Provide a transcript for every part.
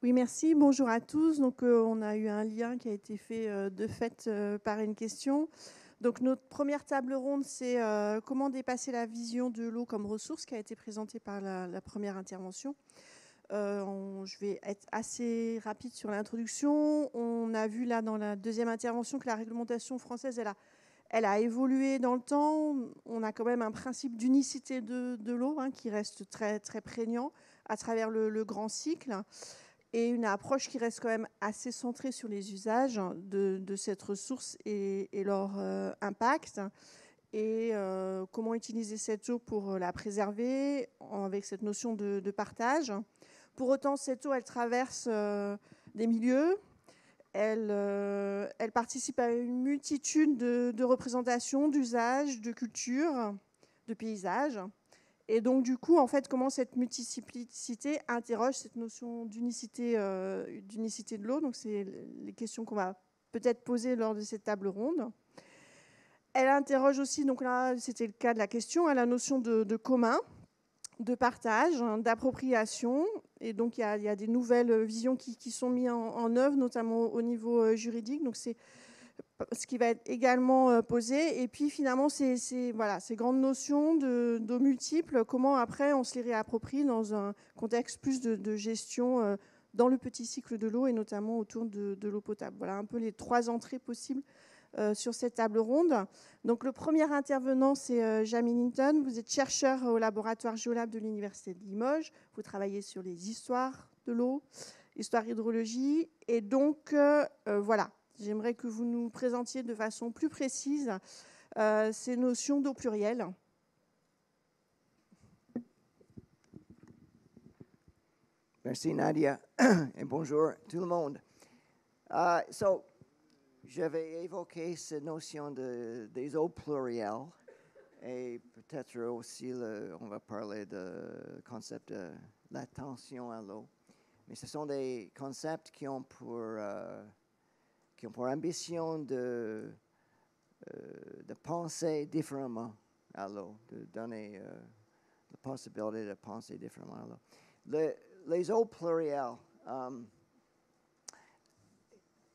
Oui, merci. Bonjour à tous. Donc, on a eu un lien qui a été fait de fait par une question. Donc, notre première table ronde, c'est comment dépasser la vision de l'eau comme ressource qui a été présentée par la première intervention. Je vais être assez rapide sur l'introduction. On a vu là dans la deuxième intervention que la réglementation française, elle a évolué dans le temps. On a quand même un principe d'unicité de l'eau qui reste très, très prégnant à travers le grand cycle, et une approche qui reste quand même assez centrée sur les usages de cette ressource et leur impact, et comment utiliser cette eau pour la préserver avec cette notion de partage. Pour autant, cette eau, elle traverse des milieux, elle participe à une multitude de représentations, d'usages, de cultures, de paysages. Et donc, du coup, en fait, comment cette multiplicité interroge cette notion d'unicité de l'eau. Donc, c'est les questions qu'on va peut-être poser lors de cette table ronde. Elle interroge aussi, donc là, c'était le cas de la question, la notion de commun, de partage, d'appropriation. Et donc, il y a des nouvelles visions qui sont mises en œuvre, notamment au niveau juridique. Donc, c'est ce qui va être également posé. Et puis finalement, voilà, ces grandes notions d'eau multiples, comment après on se les réapproprie dans un contexte plus de gestion dans le petit cycle de l'eau et notamment autour de l'eau potable. Voilà un peu les trois entrées possibles sur cette table ronde. Donc le premier intervenant, c'est Jamie Linton. Vous êtes chercheur au laboratoire Géolab de l'Université de Limoges. Vous travaillez sur les histoires de l'eau, histoire hydrologie. Et donc, voilà, j'aimerais que vous nous présentiez de façon plus précise ces notions d'eau plurielle. Merci Nadia et bonjour tout le monde. J'avais évoqué cette notion des eaux plurielles et peut-être aussi on va parler du concept de l'attention à l'eau. Mais ce sont des concepts qui ont pour ambition de penser différemment à l'eau, de donner la possibilité de penser différemment à l'eau. Les eaux plurielles,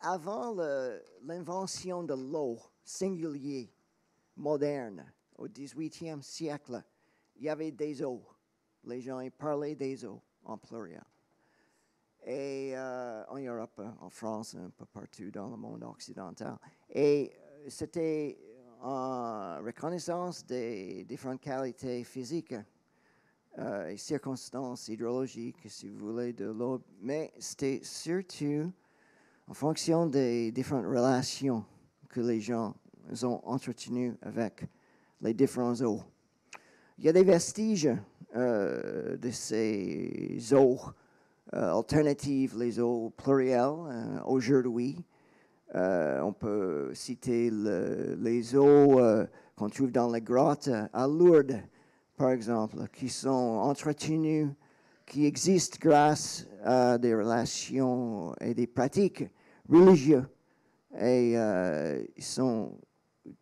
avant l'invention de l'eau singulier moderne au XVIIIe siècle, il y avait des eaux. Les gens parlaient des eaux en pluriel. Et en Europe, en France, un peu partout dans le monde occidental. Et c'était en reconnaissance des différentes qualités physiques et circonstances hydrologiques, si vous voulez, de l'eau, mais c'était surtout en fonction des différentes relations que les gens ont entretenues avec les différentes eaux. Il y a des vestiges de ces eaux alternatives, les eaux plurielles, aujourd'hui. On peut citer les eaux qu'on trouve dans les grottes à Lourdes, par exemple, qui sont entretenues, qui existent grâce à des relations et des pratiques religieuses. Et ils sont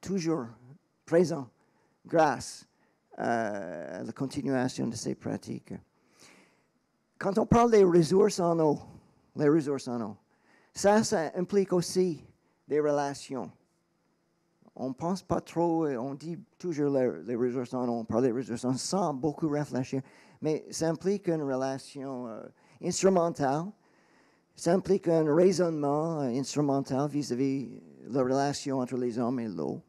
toujours présents grâce à la continuation de ces pratiques. Quand on parle des ressources en eau, les ressources en eau, ça implique aussi des relations. On ne pense pas trop, on dit toujours les ressources en eau, on parle des ressources en eau sans beaucoup réfléchir, mais ça implique une relation instrumentale, ça implique un raisonnement instrumental vis-à-vis la relation entre les hommes et l'eau.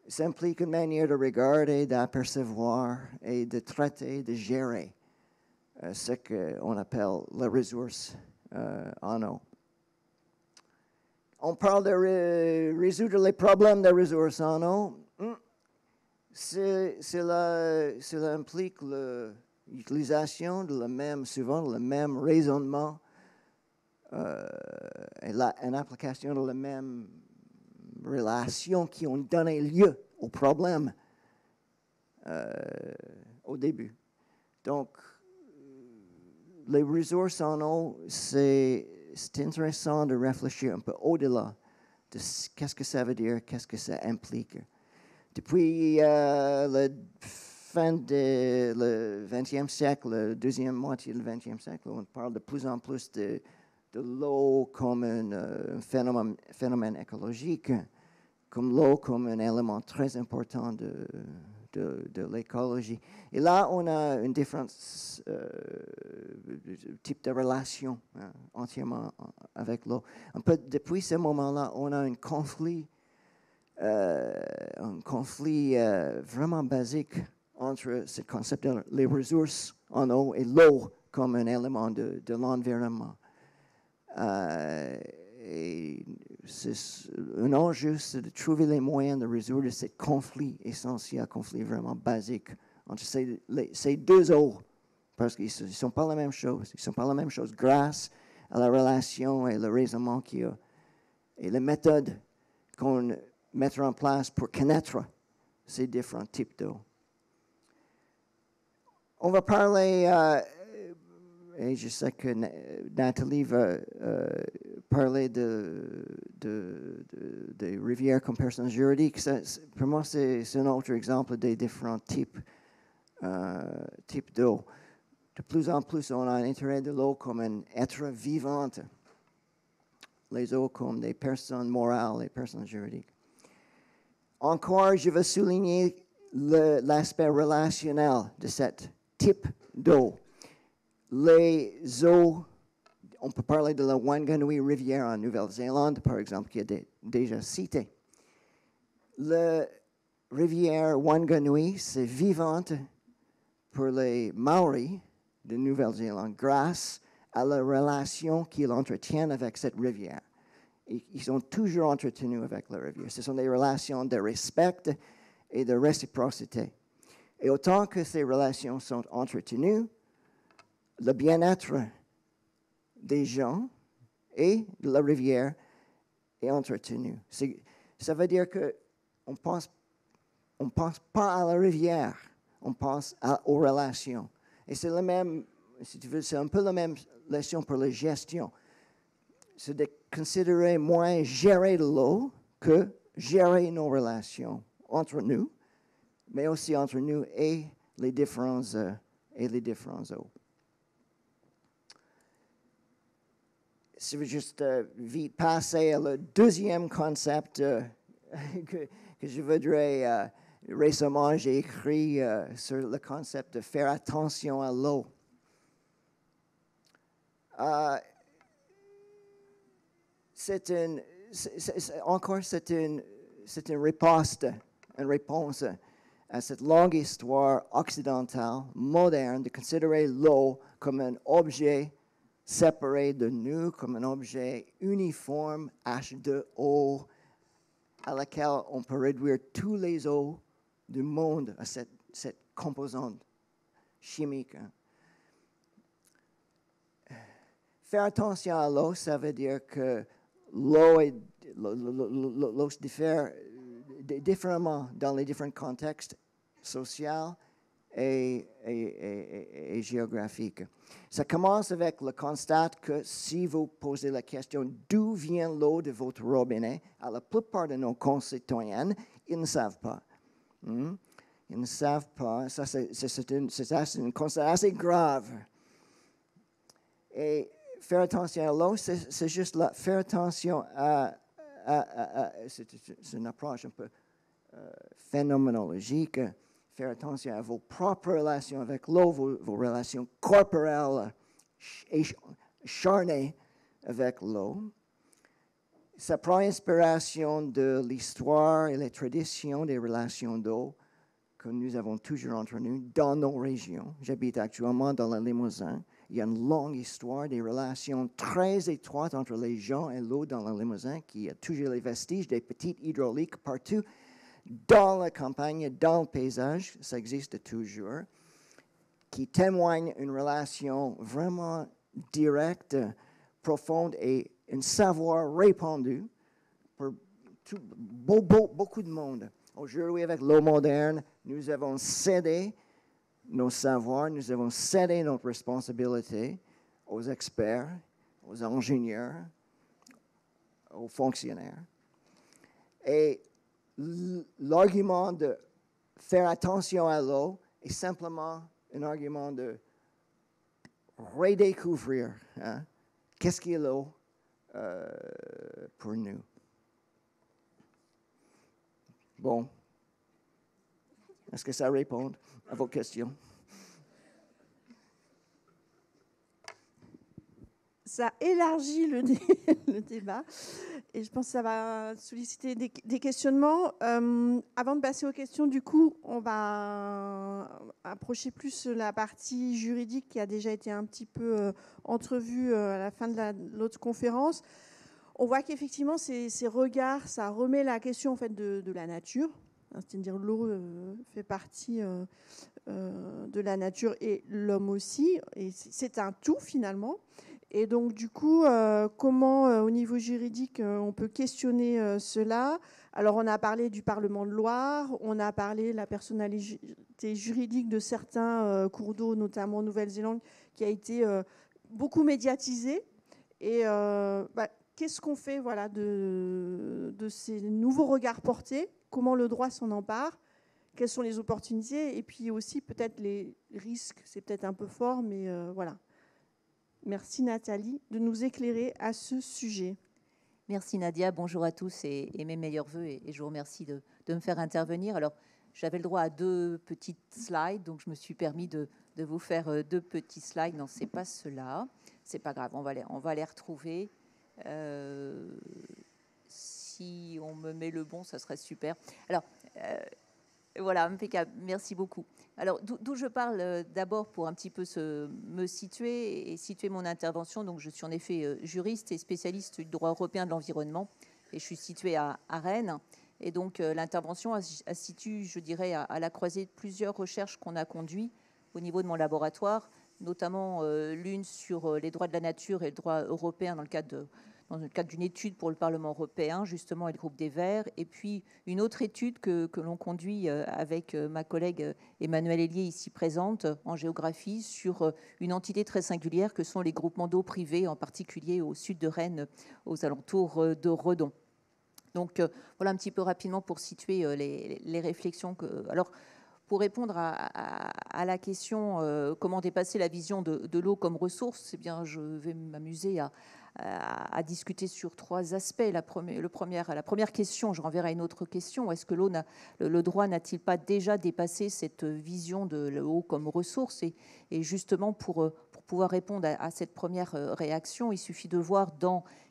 Ça implique une manière de regarder, d'apercevoir et de traiter, de gérer ce qu'on appelle les ressources en eau. On parle de résoudre les problèmes des ressources en eau. Cela implique l'utilisation de souvent le même raisonnement et une application de la même relation qui ont donné lieu au problème au début. Donc, les ressources en eau, c'est intéressant de réfléchir un peu au-delà de qu'est-ce que ça veut dire, qu'est-ce que ça implique. Depuis la fin du XXe siècle, la deuxième moitié du XXe siècle, on parle de plus en plus de l'eau comme un phénomène écologique, comme l'eau comme un élément très important de l'écologie. Et là, on a un différent type de relation entièrement avec l'eau. Depuis ce moment-là, on a un conflit vraiment basique entre ce concept de les ressources en eau et l'eau comme un élément de l'environnement. Et c'est un enjeu, c'est de trouver les moyens de résoudre ce conflit essentiel, conflit vraiment basique entre ces deux eaux, parce qu'ils ne sont pas la même chose. Ils ne sont pas la même chose grâce à la relation et le raisonnement qu'il y a et les méthodes qu'on mettra en place pour connaître ces différents types d'eau. On va parler, et je sais que Nathalie va parler des rivières comme personnes juridiques. Pour moi, c'est un autre exemple des différents types d'eau. De plus en plus, on a un intérêt de l'eau comme un être vivante. Les eaux comme des personnes morales et personnes juridiques. Encore, je veux souligner l'aspect relationnel de ce type d'eau. Les eaux, on peut parler de la Wanganui rivière en Nouvelle-Zélande, par exemple, qui est déjà citée. La rivière Wanganui, c'est vivante pour les Maoris de Nouvelle-Zélande grâce à la relation qu'ils entretiennent avec cette rivière. Ils sont toujours entretenus avec la rivière. Ce sont des relations de respect et de réciprocité. Et autant que ces relations sont entretenues, le bien-être des gens et de la rivière est entretenu. Ça veut dire qu'on ne pense pas à la rivière, on pense aux relations. Et c'est le même, si tu veux, c'est un peu la même leçon pour la gestion. C'est de considérer moins gérer l'eau que gérer nos relations entre nous, mais aussi entre nous et les différents eaux. Si je veux juste vite passer à le deuxième concept que je voudrais, récemment j'ai écrit sur le concept de faire attention à l'eau. C'est une réponse à cette longue histoire occidentale, moderne, de considérer l'eau comme un objet séparé de nous, comme un objet uniforme, H2O, à laquelle on peut réduire tous les eaux du monde à cette composante chimique. Faire attention à l'eau, ça veut dire que l'eau se diffère différemment dans les différents contextes sociaux et géographiques. Ça commence avec le constat que si vous posez la question d'où vient l'eau de votre robinet, à la plupart de nos concitoyens, ils ne savent pas. Ils ne savent pas. Ça, c'est un constat assez grave. Et faire attention à l'eau, c'est juste là, faire attention c'est une approche un peu phénoménologique, faire attention à vos propres relations avec l'eau, vos relations corporelles et charnées avec l'eau. Ça prend inspiration de l'histoire et les traditions des relations d'eau que nous avons toujours entre nous dans nos régions. J'habite actuellement dans le Limousin. Il y a une longue histoire des relations très étroites entre les gens et l'eau dans le Limousin, qui a toujours les vestiges des petites hydrauliques partout dans la campagne, dans le paysage, ça existe toujours, qui témoigne d'une relation vraiment directe, profonde et un savoir répandu pour beaucoup de monde. Aujourd'hui, avec l'eau moderne, nous avons cédé nos savoirs, nous avons cédé notre responsabilité aux experts, aux ingénieurs, aux fonctionnaires. Et l'argument de faire attention à l'eau est simplement un argument de redécouvrir qu'est-ce qu'est l'eau pour nous. Bon, est-ce que ça répond à vos questions? Ça élargit le débat et je pense que ça va solliciter des questionnements. Avant de passer aux questions, du coup, on va approcher plus la partie juridique qui a déjà été un petit peu entrevue à la fin de l'autre conférence. On voit qu'effectivement, ces regards, ça remet la question en fait, de la nature. C'est-à-dire l'eau fait partie de la nature et l'homme aussi. Et c'est un tout finalement. Et donc, du coup, comment, au niveau juridique, on peut questionner cela? Alors, on a parlé du Parlement de Loire, on a parlé de la personnalité juridique de certains cours d'eau, notamment en Nouvelle-Zélande, qui a été beaucoup médiatisée. Et qu'est-ce qu'on fait voilà, de ces nouveaux regards portés? Comment le droit s'en empare? Quelles sont les opportunités? Et puis aussi, peut-être, les risques. C'est peut-être un peu fort, mais voilà. Merci Nathalie de nous éclairer à ce sujet. Merci Nadia, bonjour à tous et mes meilleurs voeux et je vous remercie de me faire intervenir. Alors, j'avais le droit à 2 petites slides, donc je me suis permis de vous faire 2 petits slides. Non, c'est pas cela, c'est pas grave, on va les retrouver. Si on me met le bon, ça serait super. Alors, voilà, impeccable, merci beaucoup. Alors, d'où je parle d'abord pour un petit peu me situer et situer mon intervention. Donc, je suis en effet juriste et spécialiste du droit européen de l'environnement et je suis située à Rennes. Et donc, l'intervention situe, je dirais, à la croisée de plusieurs recherches qu'on a conduites au niveau de mon laboratoire, notamment l'une sur les droits de la nature et le droit européen dans le cadre d'une étude pour le Parlement européen, justement, et le groupe des Verts, et puis une autre étude que l'on conduit avec ma collègue Emmanuelle Hélier, ici présente, en géographie, sur une entité très singulière que sont les groupements d'eau privés, en particulier au sud de Rennes, aux alentours de Redon. Donc, voilà un petit peu rapidement pour situer les réflexions. Alors, pour répondre à la question comment dépasser la vision de l'eau comme ressource, eh bien, je vais m'amuser à discuter sur 3 aspects. La première question, je renverrai à une autre question. Est-ce que le droit n'a-t-il pas déjà dépassé cette vision de l'eau comme ressource? Et justement, pour pouvoir répondre à cette première réaction, il suffit de voir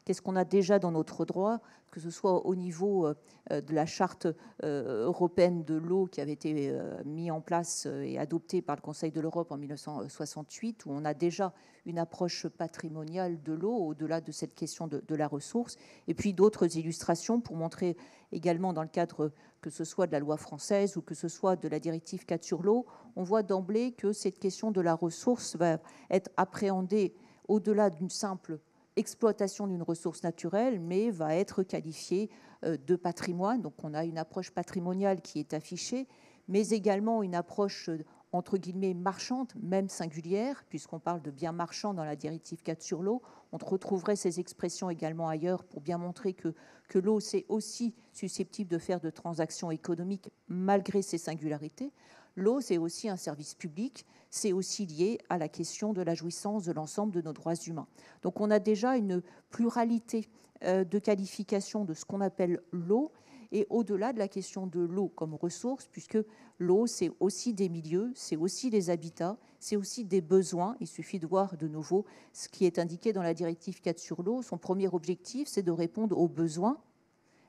qu'est-ce qu'on a déjà dans notre droit, que ce soit au niveau de la charte européenne de l'eau qui avait été mise en place et adoptée par le Conseil de l'Europe en 1968, où on a déjà une approche patrimoniale de l'eau au-delà de cette question de la ressource, et puis d'autres illustrations pour montrer également dans le cadre que ce soit de la loi française ou que ce soit de la directive 4 sur l'eau, on voit d'emblée que cette question de la ressource va être appréhendée au-delà d'une simple exploitation d'une ressource naturelle, mais va être qualifiée de patrimoine. Donc on a une approche patrimoniale qui est affichée, mais également une approche entre guillemets marchande, même singulière, puisqu'on parle de biens marchands dans la directive 4 sur l'eau. On retrouverait ces expressions également ailleurs pour bien montrer que l'eau, c'est aussi susceptible de faire de transactions économiques malgré ses singularités. L'eau, c'est aussi un service public, c'est aussi lié à la question de la jouissance de l'ensemble de nos droits humains. Donc on a déjà une pluralité de qualifications de ce qu'on appelle l'eau, et au-delà de la question de l'eau comme ressource, puisque l'eau, c'est aussi des milieux, c'est aussi des habitats, c'est aussi des besoins. Il suffit de voir de nouveau ce qui est indiqué dans la directive 4 sur l'eau. Son premier objectif, c'est de répondre aux besoins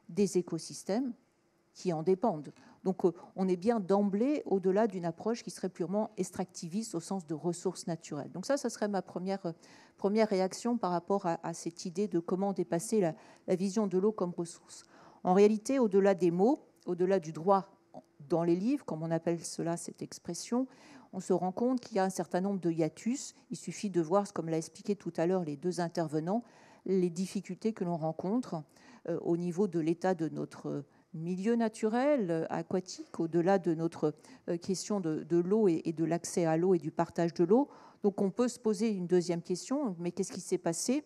des écosystèmes qui en dépendent. Donc on est bien d'emblée au-delà d'une approche qui serait purement extractiviste au sens de ressources naturelles. Donc ça serait ma première réaction par rapport à cette idée de comment dépasser la vision de l'eau comme ressource. En réalité, au-delà des mots, au-delà du droit dans les livres, comme on appelle cela, cette expression, on se rend compte qu'il y a un certain nombre de hiatus. Il suffit de voir, comme l'a expliqué tout à l'heure les 2 intervenants, les difficultés que l'on rencontre au niveau de l'état de notre milieu naturel, aquatique, au-delà de notre question de l'eau et de l'accès à l'eau et du partage de l'eau. Donc on peut se poser une deuxième question, mais qu'est-ce qui s'est passé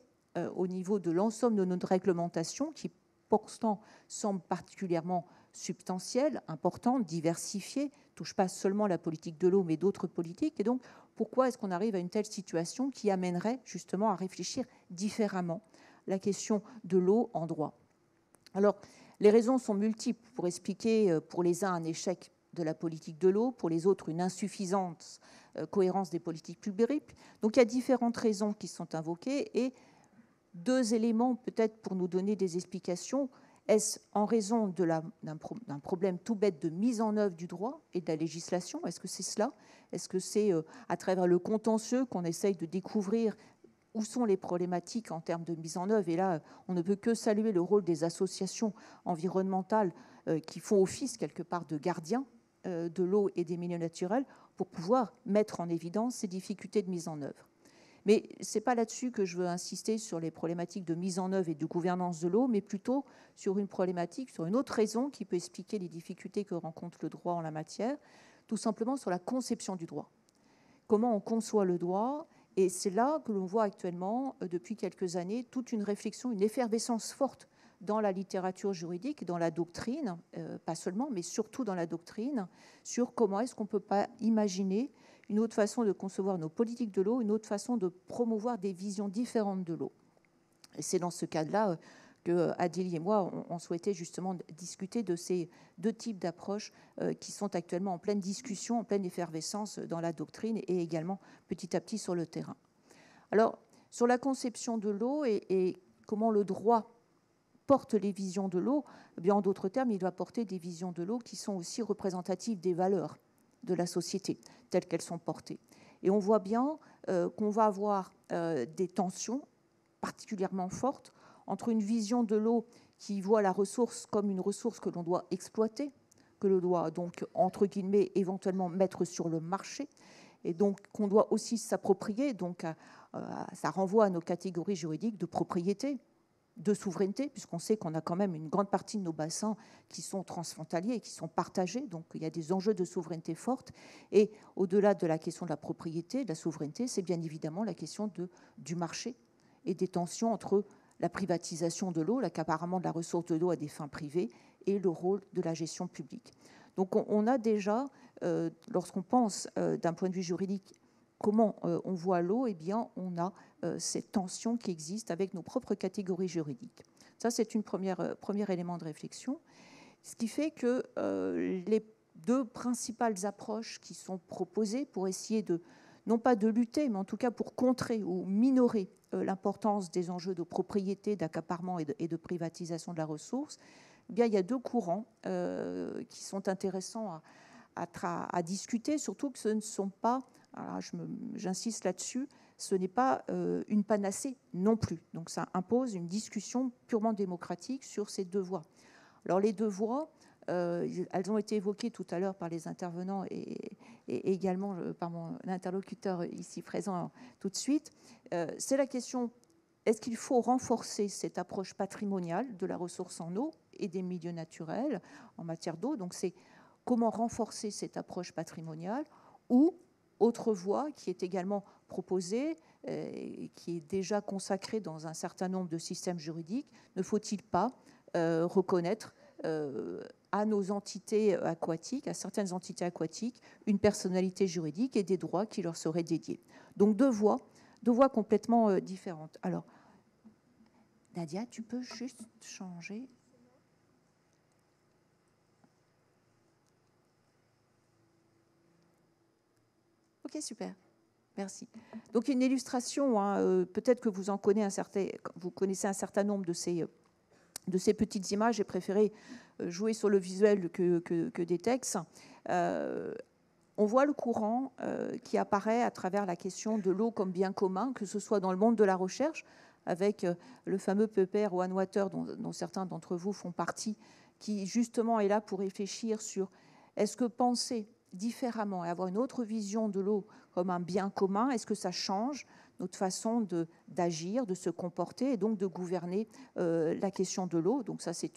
au niveau de l'ensemble de notre réglementation qui, pourtant, semble particulièrement substantielle, importante, diversifiée, ne touche pas seulement la politique de l'eau, mais d'autres politiques. Et donc, pourquoi est-ce qu'on arrive à une telle situation qui amènerait justement à réfléchir différemment la question de l'eau en droit? Alors, les raisons sont multiples pour expliquer pour les uns un échec de la politique de l'eau, pour les autres une insuffisante cohérence des politiques publiques. Donc il y a différentes raisons qui sont invoquées et deux éléments peut-être pour nous donner des explications. Est-ce en raison d'un problème tout bête de mise en œuvre du droit et de la législation? Est-ce que c'est cela? Est-ce que c'est à travers le contentieux qu'on essaye de découvrir où sont les problématiques en termes de mise en œuvre? Et là, on ne peut que saluer le rôle des associations environnementales qui font office quelque part de gardiens de l'eau et des milieux naturels pour pouvoir mettre en évidence ces difficultés de mise en œuvre. Mais ce n'est pas là-dessus que je veux insister sur les problématiques de mise en œuvre et de gouvernance de l'eau, mais plutôt sur une problématique, sur une autre raison qui peut expliquer les difficultés que rencontre le droit en la matière, tout simplement sur la conception du droit. Comment on conçoit le droit? Et c'est là que l'on voit actuellement, depuis quelques années, toute une réflexion, une effervescence forte dans la littérature juridique, dans la doctrine, pas seulement, mais surtout dans la doctrine, sur comment est-ce qu'on ne peut pas imaginer une autre façon de concevoir nos politiques de l'eau, une autre façon de promouvoir des visions différentes de l'eau. Et c'est dans ce cadre-là que Adélie et moi, on souhaitait justement discuter de ces deux types d'approches qui sont actuellement en pleine discussion, en pleine effervescence dans la doctrine et également petit à petit sur le terrain. Alors, sur la conception de l'eau et comment le droit porte les visions de l'eau, eh bien, en d'autres termes, il doit porter des visions de l'eau qui sont aussi représentatives des valeurs de la société, telles qu'elles sont portées. Et on voit bien qu'on va avoir des tensions particulièrement fortes entre une vision de l'eau qui voit la ressource comme une ressource que l'on doit exploiter, que l'on doit donc, entre guillemets, éventuellement mettre sur le marché, et donc qu'on doit aussi s'approprier. Donc, ça renvoie à nos catégories juridiques de propriété, de souveraineté, puisqu'on sait qu'on a quand même une grande partie de nos bassins qui sont transfrontaliers et qui sont partagés, donc il y a des enjeux de souveraineté fortes. Et au-delà de la question de la propriété, de la souveraineté, c'est bien évidemment la question du marché et des tensions entre la privatisation de l'eau, l'accaparement de la ressource de l'eau à des fins privées et le rôle de la gestion publique. Donc on a déjà, lorsqu'on pense d'un point de vue juridique, comment on voit l'eau, eh bien, on a cette tension qui existe avec nos propres catégories juridiques. Ça, c'est un premier élément de réflexion. Ce qui fait que les deux principales approches qui sont proposées pour essayer de, non pas de lutter, mais en tout cas pour contrer ou minorer l'importance des enjeux de propriété, d'accaparement et de privatisation de la ressource, eh bien, il y a deux courants qui sont intéressants à discuter, surtout que ce ne sont pas, j'insiste là-dessus, ce n'est pas une panacée non plus. Donc ça impose une discussion purement démocratique sur ces deux voies. Alors les deux voies, elles ont été évoquées tout à l'heure par les intervenants et également par mon interlocuteur ici présent tout de suite. C'est la question, est-ce qu'il faut renforcer cette approche patrimoniale de la ressource en eau et des milieux naturels en matière d'eau? Donc c'est comment renforcer cette approche patrimoniale, ou autre voie qui est également proposée, qui est déjà consacrée dans un certain nombre de systèmes juridiques, ne faut-il pas reconnaître à nos entités aquatiques, à certaines entités aquatiques, une personnalité juridique et des droits qui leur seraient dédiés? Donc deux voies complètement différentes. Alors, Nadia, tu peux juste changer ? Ok, super. Merci. Donc une illustration, peut-être que vous connaissez un certain nombre de ces petites images. J'ai préféré jouer sur le visuel que des textes. On voit le courant qui apparaît à travers la question de l'eau comme bien commun, que ce soit dans le monde de la recherche, avec le fameux paper One Water dont certains d'entre vous font partie, qui justement est là pour réfléchir sur est-ce que penser différemment et avoir une autre vision de l'eau comme un bien commun, est-ce que ça change notre façon d'agir, de se comporter et donc de gouverner la question de l'eau? Donc ça, c'est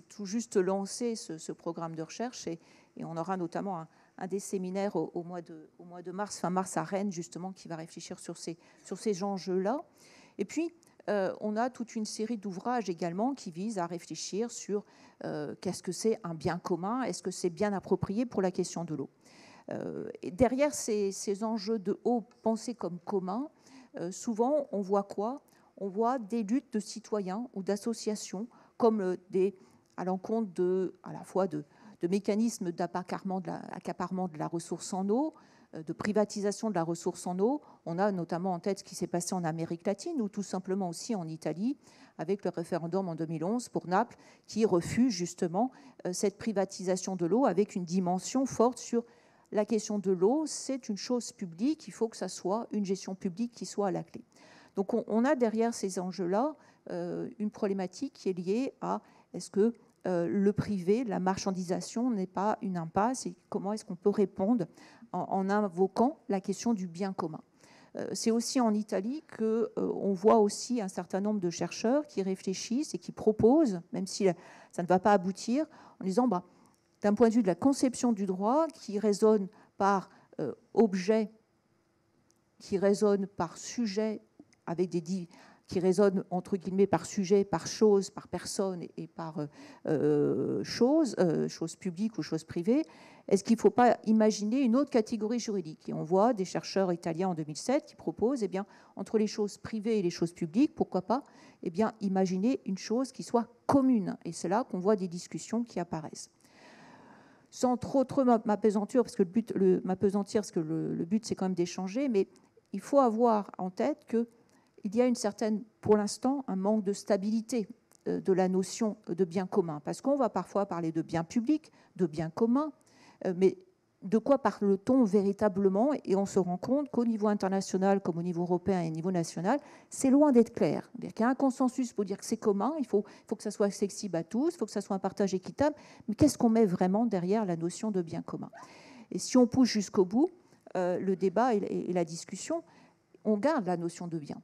tout juste lancé, ce programme de recherche, et on aura notamment un des séminaires au mois de mars, fin mars à Rennes, justement, qui va réfléchir sur ces enjeux-là. Et puis, on a toute une série d'ouvrages également qui visent à réfléchir sur qu'est-ce que c'est un bien commun, est-ce que c'est bien approprié pour la question de l'eau. Et derrière ces enjeux de eau pensés comme communs, souvent on voit quoi? On voit des luttes de citoyens ou d'associations comme à l'encontre à la fois de mécanismes d'accaparement de la ressource en eau, de privatisation de la ressource en eau. On a notamment en tête ce qui s'est passé en Amérique latine ou tout simplement aussi en Italie avec le référendum en 2011 pour Naples qui refuse justement cette privatisation de l'eau avec une dimension forte sur la question de l'eau. C'est une chose publique, il faut que ça soit une gestion publique qui soit à la clé. Donc on a derrière ces enjeux-là une problématique qui est liée à est-ce que le privé, la marchandisation n'est pas une impasse et comment est-ce qu'on peut répondre en invoquant la question du bien commun. C'est aussi en Italie qu'on voit aussi un certain nombre de chercheurs qui réfléchissent et qui proposent, même si ça ne va pas aboutir, en disant d'un point de vue de la conception du droit qui résonne par objet, qui résonne par sujet, avec qui résonne entre guillemets par sujet, par chose, par personne et par chose publique ou chose privée. Est-ce qu'il ne faut pas imaginer une autre catégorie juridique? Et on voit des chercheurs italiens en 2007 qui proposent, entre les choses privées et les choses publiques, pourquoi pas imaginer une chose qui soit commune. Et c'est là qu'on voit des discussions qui apparaissent. Sans trop m'apesantir, parce que le but c'est quand même d'échanger, mais il faut avoir en tête qu'il y a pour l'instant, un manque de stabilité de la notion de bien commun, parce qu'on va parfois parler de bien public, de bien commun, mais de quoi parle-t-on véritablement? Et on se rend compte qu'au niveau international, comme au niveau européen et au niveau national, c'est loin d'être clair. Il y a un consensus pour dire que c'est commun, il faut que ça soit accessible à tous, il faut que ça soit un partage équitable, mais qu'est-ce qu'on met vraiment derrière la notion de bien commun? Et si on pousse jusqu'au bout, le débat et la discussion, on garde la notion de bien.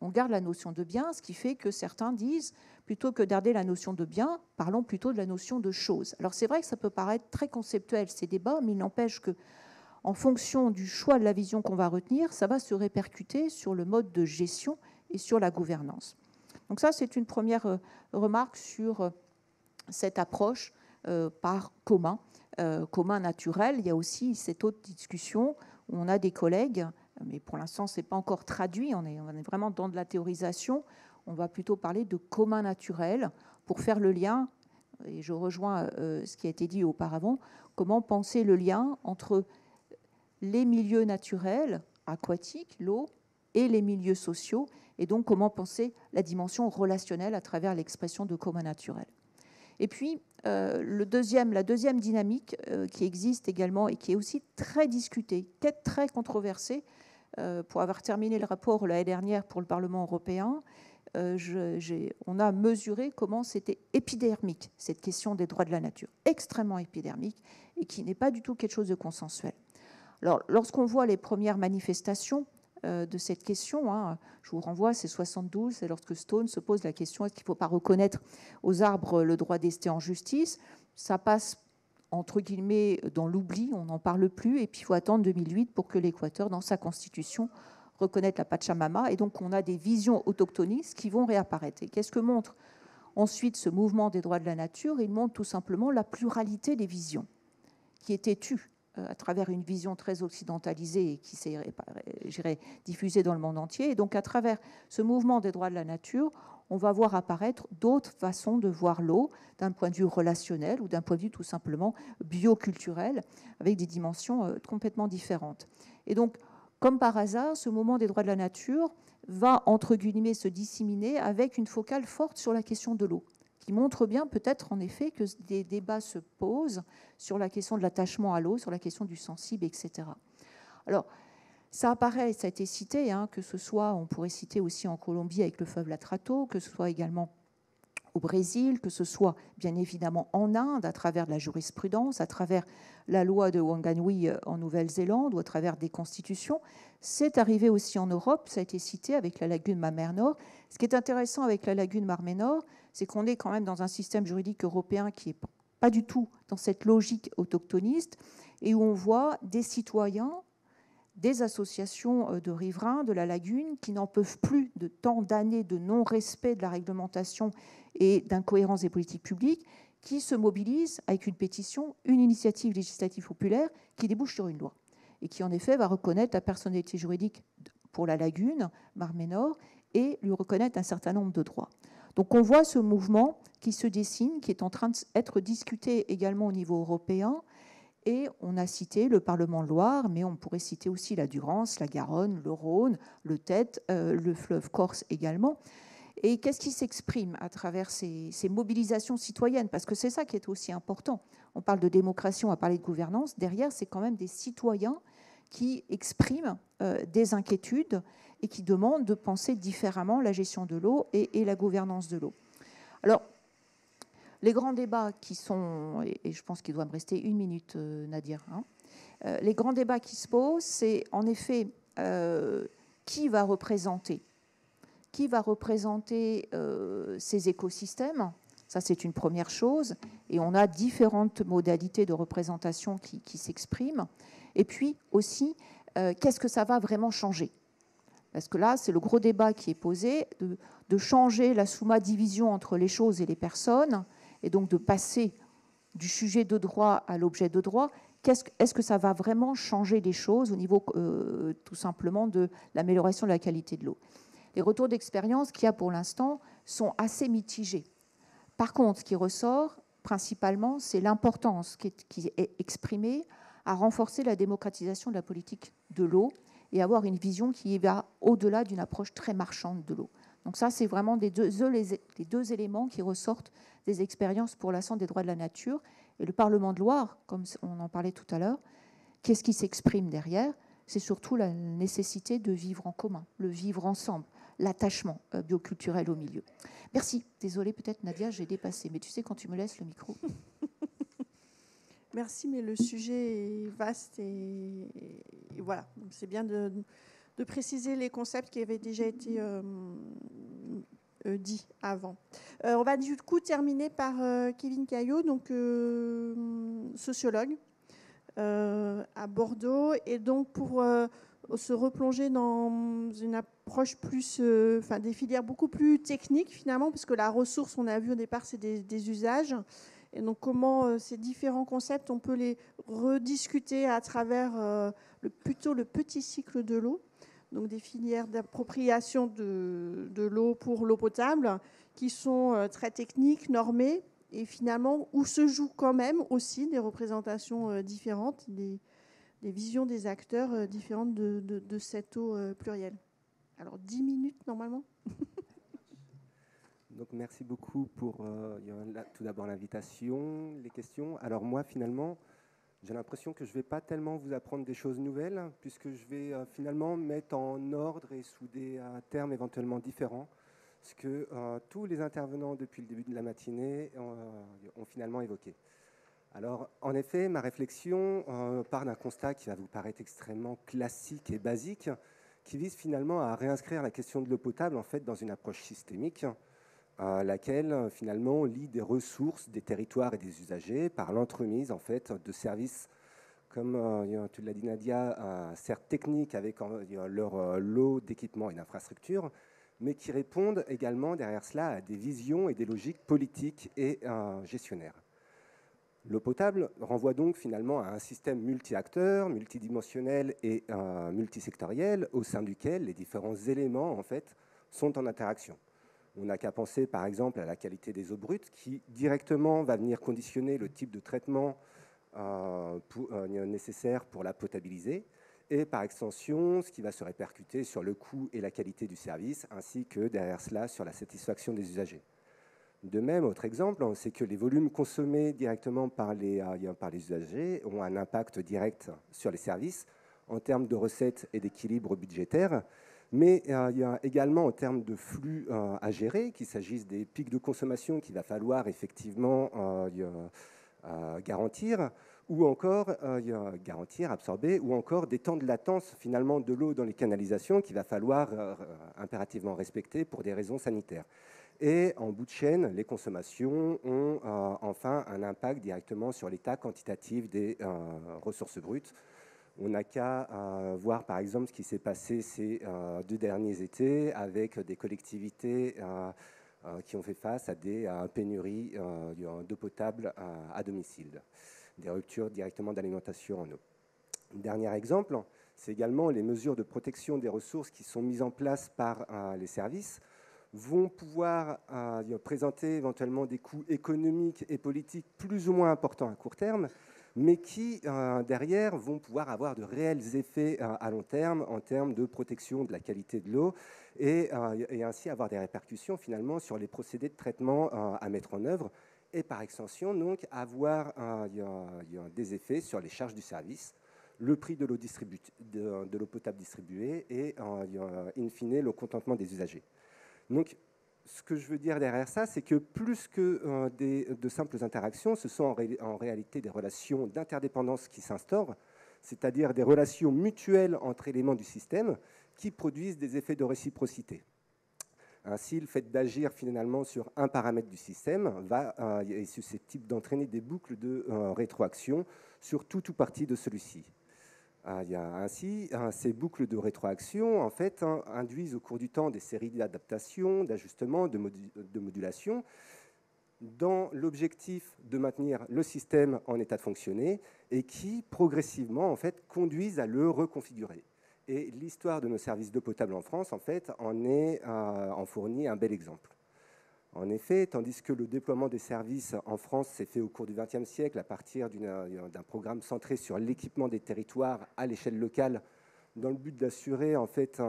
On garde la notion de bien, ce qui fait que certains disent, plutôt que de garder la notion de bien, parlons plutôt de la notion de chose. Alors c'est vrai que ça peut paraître très conceptuel, ces débats, mais il n'empêche qu'en fonction du choix de la vision qu'on va retenir, ça va se répercuter sur le mode de gestion et sur la gouvernance. Donc ça, c'est une première remarque sur cette approche par commun naturel. Il y a aussi cette autre discussion où on a des collègues, mais pour l'instant, ce n'est pas encore traduit, on est vraiment dans de la théorisation. On va plutôt parler de commun naturel pour faire le lien, et je rejoins ce qui a été dit auparavant, comment penser le lien entre les milieux naturels, aquatiques, l'eau, et les milieux sociaux, et donc comment penser la dimension relationnelle à travers l'expression de commun naturel. Et puis, la deuxième dynamique qui existe également et qui est aussi très discutée, très controversée, pour avoir terminé le rapport l'année dernière pour le Parlement européen, on a mesuré comment c'était épidermique, cette question des droits de la nature, extrêmement épidermique, et qui n'est pas du tout quelque chose de consensuel. Alors, lorsqu'on voit les premières manifestations de cette question, je vous renvoie, c'est 72, c'est lorsque Stone se pose la question, est-ce qu'il ne faut pas reconnaître aux arbres le droit d'ester en justice? Ça passe entre guillemets dans l'oubli, on n'en parle plus, et puis il faut attendre 2008 pour que l'Équateur, dans sa constitution, reconnaisse la Pachamama, et donc on a des visions autochtonistes qui vont réapparaître. Et qu'est-ce que montre ensuite ce mouvement des droits de la nature? Il montre tout simplement la pluralité des visions, qui était tue à travers une vision très occidentalisée et qui s'est diffusée dans le monde entier. Et donc à travers ce mouvement des droits de la nature, on va voir apparaître d'autres façons de voir l'eau d'un point de vue relationnel ou d'un point de vue tout simplement bioculturel, avec des dimensions complètement différentes. Et donc, comme par hasard, ce mouvement des droits de la nature va, entre guillemets, se disséminer avec une focale forte sur la question de l'eau, qui montre bien peut-être en effet que des débats se posent sur la question de l'attachement à l'eau, sur la question du sensible, etc. Alors, ça apparaît, ça a été cité, que ce soit, on pourrait citer aussi en Colombie avec le fleuve Latrato, que ce soit également au Brésil, que ce soit bien évidemment en Inde, à travers de la jurisprudence, à travers la loi de Wanganui en Nouvelle-Zélande ou à travers des constitutions. C'est arrivé aussi en Europe, ça a été cité avec la lagune Mar Nord. Ce qui est intéressant avec la lagune Mar Nord, c'est qu'on est quand même dans un système juridique européen qui n'est pas du tout dans cette logique autochtoniste et où on voit des citoyens des associations de riverains de la lagune qui n'en peuvent plus de tant d'années de non-respect de la réglementation et d'incohérence des politiques publiques, qui se mobilisent avec une pétition, une initiative législative populaire qui débouche sur une loi et qui en effet va reconnaître la personnalité juridique pour la lagune, Mar Menor, et lui reconnaître un certain nombre de droits. Donc on voit ce mouvement qui se dessine, qui est en train d'être discuté également au niveau européen. Et on a cité le Parlement de Loire, mais on pourrait citer aussi la Durance, la Garonne, le Rhône, le Tête, le fleuve Corse également. Et qu'est-ce qui s'exprime à travers ces mobilisations citoyennes? Parce que c'est ça qui est aussi important. On parle de démocratie, on va parler de gouvernance. Derrière, c'est quand même des citoyens qui expriment des inquiétudes et qui demandent de penser différemment la gestion de l'eau et la gouvernance de l'eau. Alors, les grands débats qui sont, et je pense qu'il doit me rester 1 minute, Nadir, hein, les grands débats qui se posent, c'est en effet qui va représenter ces écosystèmes. Ça, c'est une première chose. Et on a différentes modalités de représentation qui s'expriment. Et puis aussi, qu'est-ce que ça va vraiment changer? Parce que là, c'est le gros débat qui est posé, de changer la summa-division entre les choses et les personnes, et donc de passer du sujet de droit à l'objet de droit. Est-ce que ça va vraiment changer les choses au niveau tout simplement de l'amélioration de la qualité de l'eau? Les retours d'expérience qu'il y a pour l'instant sont assez mitigés. Par contre, ce qui ressort principalement, c'est l'importance qui est exprimée à renforcer la démocratisation de la politique de l'eau et avoir une vision qui va au-delà d'une approche très marchande de l'eau. Donc ça, c'est vraiment les deux éléments qui ressortent des expériences pour l'assemblée des droits de la nature. Et le Parlement de Loire, comme on en parlait tout à l'heure, qu'est-ce qui s'exprime derrière? C'est surtout la nécessité de vivre en commun, le vivre ensemble, l'attachement bioculturel au milieu. Merci. Désolée, peut-être, Nadia, j'ai dépassé. Mais tu sais, quand tu me laisses le micro... Merci, mais le sujet est vaste et voilà. C'est bien de préciser les concepts qui avaient déjà été dits avant. On va du coup terminer par Kevin Caillot, donc sociologue à Bordeaux, et donc pour se replonger dans une approche plus, des filières beaucoup plus techniques finalement, parce que la ressource, on a vu au départ, c'est des usages. Et donc, comment ces différents concepts, on peut les rediscuter à travers plutôt le petit cycle de l'eau, donc des filières d'appropriation de l'eau pour l'eau potable, qui sont très techniques, normées, et finalement, où se jouent quand même aussi des représentations différentes, des visions des acteurs différentes de cette eau plurielle. Alors, 10 minutes, normalement. Donc, merci beaucoup pour tout d'abord l'invitation, les questions. Alors moi, finalement, j'ai l'impression que je ne vais pas tellement vous apprendre des choses nouvelles, puisque je vais finalement mettre en ordre et sous des termes éventuellement différents ce que tous les intervenants depuis le début de la matinée ont finalement évoqué. Alors, en effet, ma réflexion part d'un constat qui va vous paraître extrêmement classique et basique, qui vise finalement à réinscrire la question de l'eau potable en fait dans une approche systémique, laquelle finalement lie des ressources, des territoires et des usagers par l'entremise en fait de services comme tu l'as dit Nadia, certes techniques avec leur lot d'équipements et d'infrastructures, mais qui répondent également derrière cela à des visions et des logiques politiques et gestionnaires. L'eau potable renvoie donc finalement à un système multi-acteurs, multidimensionnel et multisectoriel au sein duquel les différents éléments en fait sont en interaction. On n'a qu'à penser par exemple à la qualité des eaux brutes qui directement va venir conditionner le type de traitement nécessaire pour la potabiliser et par extension ce qui va se répercuter sur le coût et la qualité du service ainsi que derrière cela sur la satisfaction des usagers. De même, autre exemple, c'est que les volumes consommés directement par les usagers ont un impact direct sur les services en termes de recettes et d'équilibre budgétaire. Mais il y a également en termes de flux à gérer, qu'il s'agisse des pics de consommation qu'il va falloir effectivement garantir, ou encore absorber, ou encore des temps de latence finalement de l'eau dans les canalisations qu'il va falloir impérativement respecter pour des raisons sanitaires. Et en bout de chaîne, les consommations ont enfin un impact directement sur l'état quantitatif des ressources brutes, On n'a qu'à voir par exemple ce qui s'est passé ces 2 derniers étés avec des collectivités qui ont fait face à des pénuries d'eau potable à domicile, des ruptures directement d'alimentation en eau. Dernier exemple, c'est également les mesures de protection des ressources qui sont mises en place par les services vont pouvoir présenter éventuellement des coûts économiques et politiques plus ou moins importants à court terme, mais qui, derrière, vont pouvoir avoir de réels effets à long terme en termes de protection de la qualité de l'eau et ainsi avoir des répercussions finalement sur les procédés de traitement à mettre en œuvre et par extension donc avoir des effets sur les charges du service, le prix de l'eau potable distribuée et in fine le contentement des usagers. Donc, ce que je veux dire derrière ça, c'est que plus que de simples interactions, ce sont en réalité des relations d'interdépendance qui s'instaurent, c'est-à-dire des relations mutuelles entre éléments du système qui produisent des effets de réciprocité. Ainsi, le fait d'agir finalement sur un paramètre du système est susceptible d'entraîner des boucles de rétroaction sur tout ou partie de celui-ci. Ainsi, ces boucles de rétroaction en fait, induisent au cours du temps des séries d'adaptations, d'ajustements, de modulations, dans l'objectif de maintenir le système en état de fonctionner et qui, progressivement, en fait, conduisent à le reconfigurer. Et l'histoire de nos services d'eau potable en France, en fait, en fournit un bel exemple. En effet, tandis que le déploiement des services en France s'est fait au cours du XXe siècle à partir d'un programme centré sur l'équipement des territoires à l'échelle locale, dans le but d'assurer en fait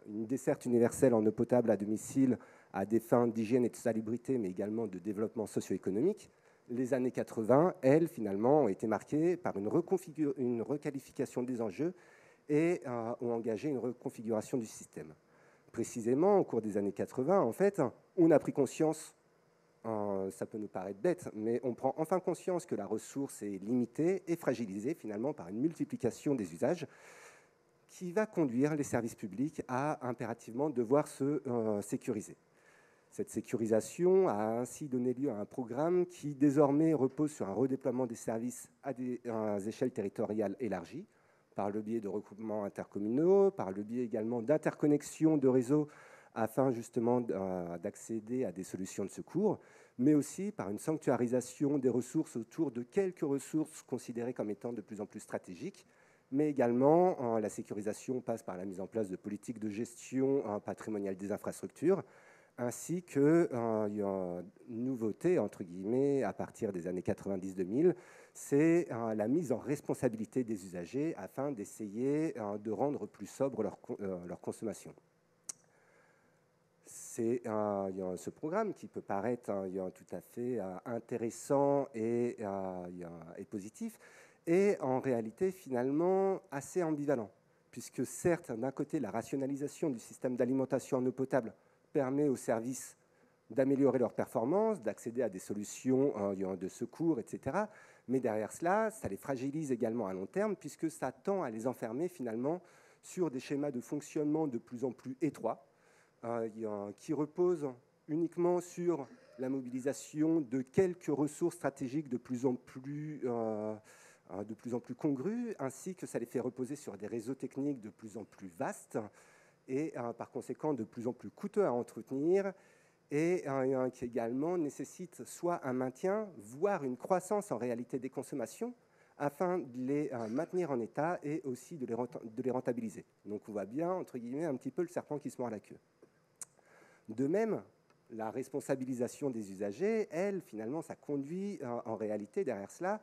une desserte universelle en eau potable à domicile à des fins d'hygiène et de salubrité, mais également de développement socio-économique, les années 80, elles, finalement, ont été marquées par une requalification des enjeux et ont engagé une reconfiguration du système. Précisément, au cours des années 80, en fait, on a pris conscience, ça peut nous paraître bête, mais on prend enfin conscience que la ressource est limitée et fragilisée finalement par une multiplication des usages qui va conduire les services publics à impérativement devoir se sécuriser. Cette sécurisation a ainsi donné lieu à un programme qui désormais repose sur un redéploiement des services à des échelles territoriales élargies, par le biais de regroupements intercommunaux, par le biais également d'interconnexions de réseaux afin justement d'accéder à des solutions de secours, mais aussi par une sanctuarisation des ressources autour de quelques ressources considérées comme étant de plus en plus stratégiques, mais également la sécurisation passe par la mise en place de politiques de gestion patrimoniale des infrastructures, ainsi que une nouveauté, entre guillemets, à partir des années 90-2000, c'est la mise en responsabilité des usagers afin d'essayer de rendre plus sobre leur consommation. C'est ce programme qui peut paraître tout à fait intéressant et positif, est en réalité finalement assez ambivalent, puisque certes, d'un côté, la rationalisation du système d'alimentation en eau potable permet aux services d'améliorer leur performance, d'accéder à des solutions de secours, etc. Mais derrière cela, ça les fragilise également à long terme, puisque ça tend à les enfermer finalement sur des schémas de fonctionnement de plus en plus étroits, qui reposent uniquement sur la mobilisation de quelques ressources stratégiques de plus en plus congrues, ainsi que ça les fait reposer sur des réseaux techniques de plus en plus vastes et par conséquent de plus en plus coûteux à entretenir, et qui également nécessite soit un maintien, voire une croissance en réalité des consommations, afin de les maintenir en état et aussi de les rentabiliser. Donc on voit bien, entre guillemets, un petit peu le serpent qui se mord la queue. De même, la responsabilisation des usagers, elle, finalement, ça conduit en réalité, derrière cela,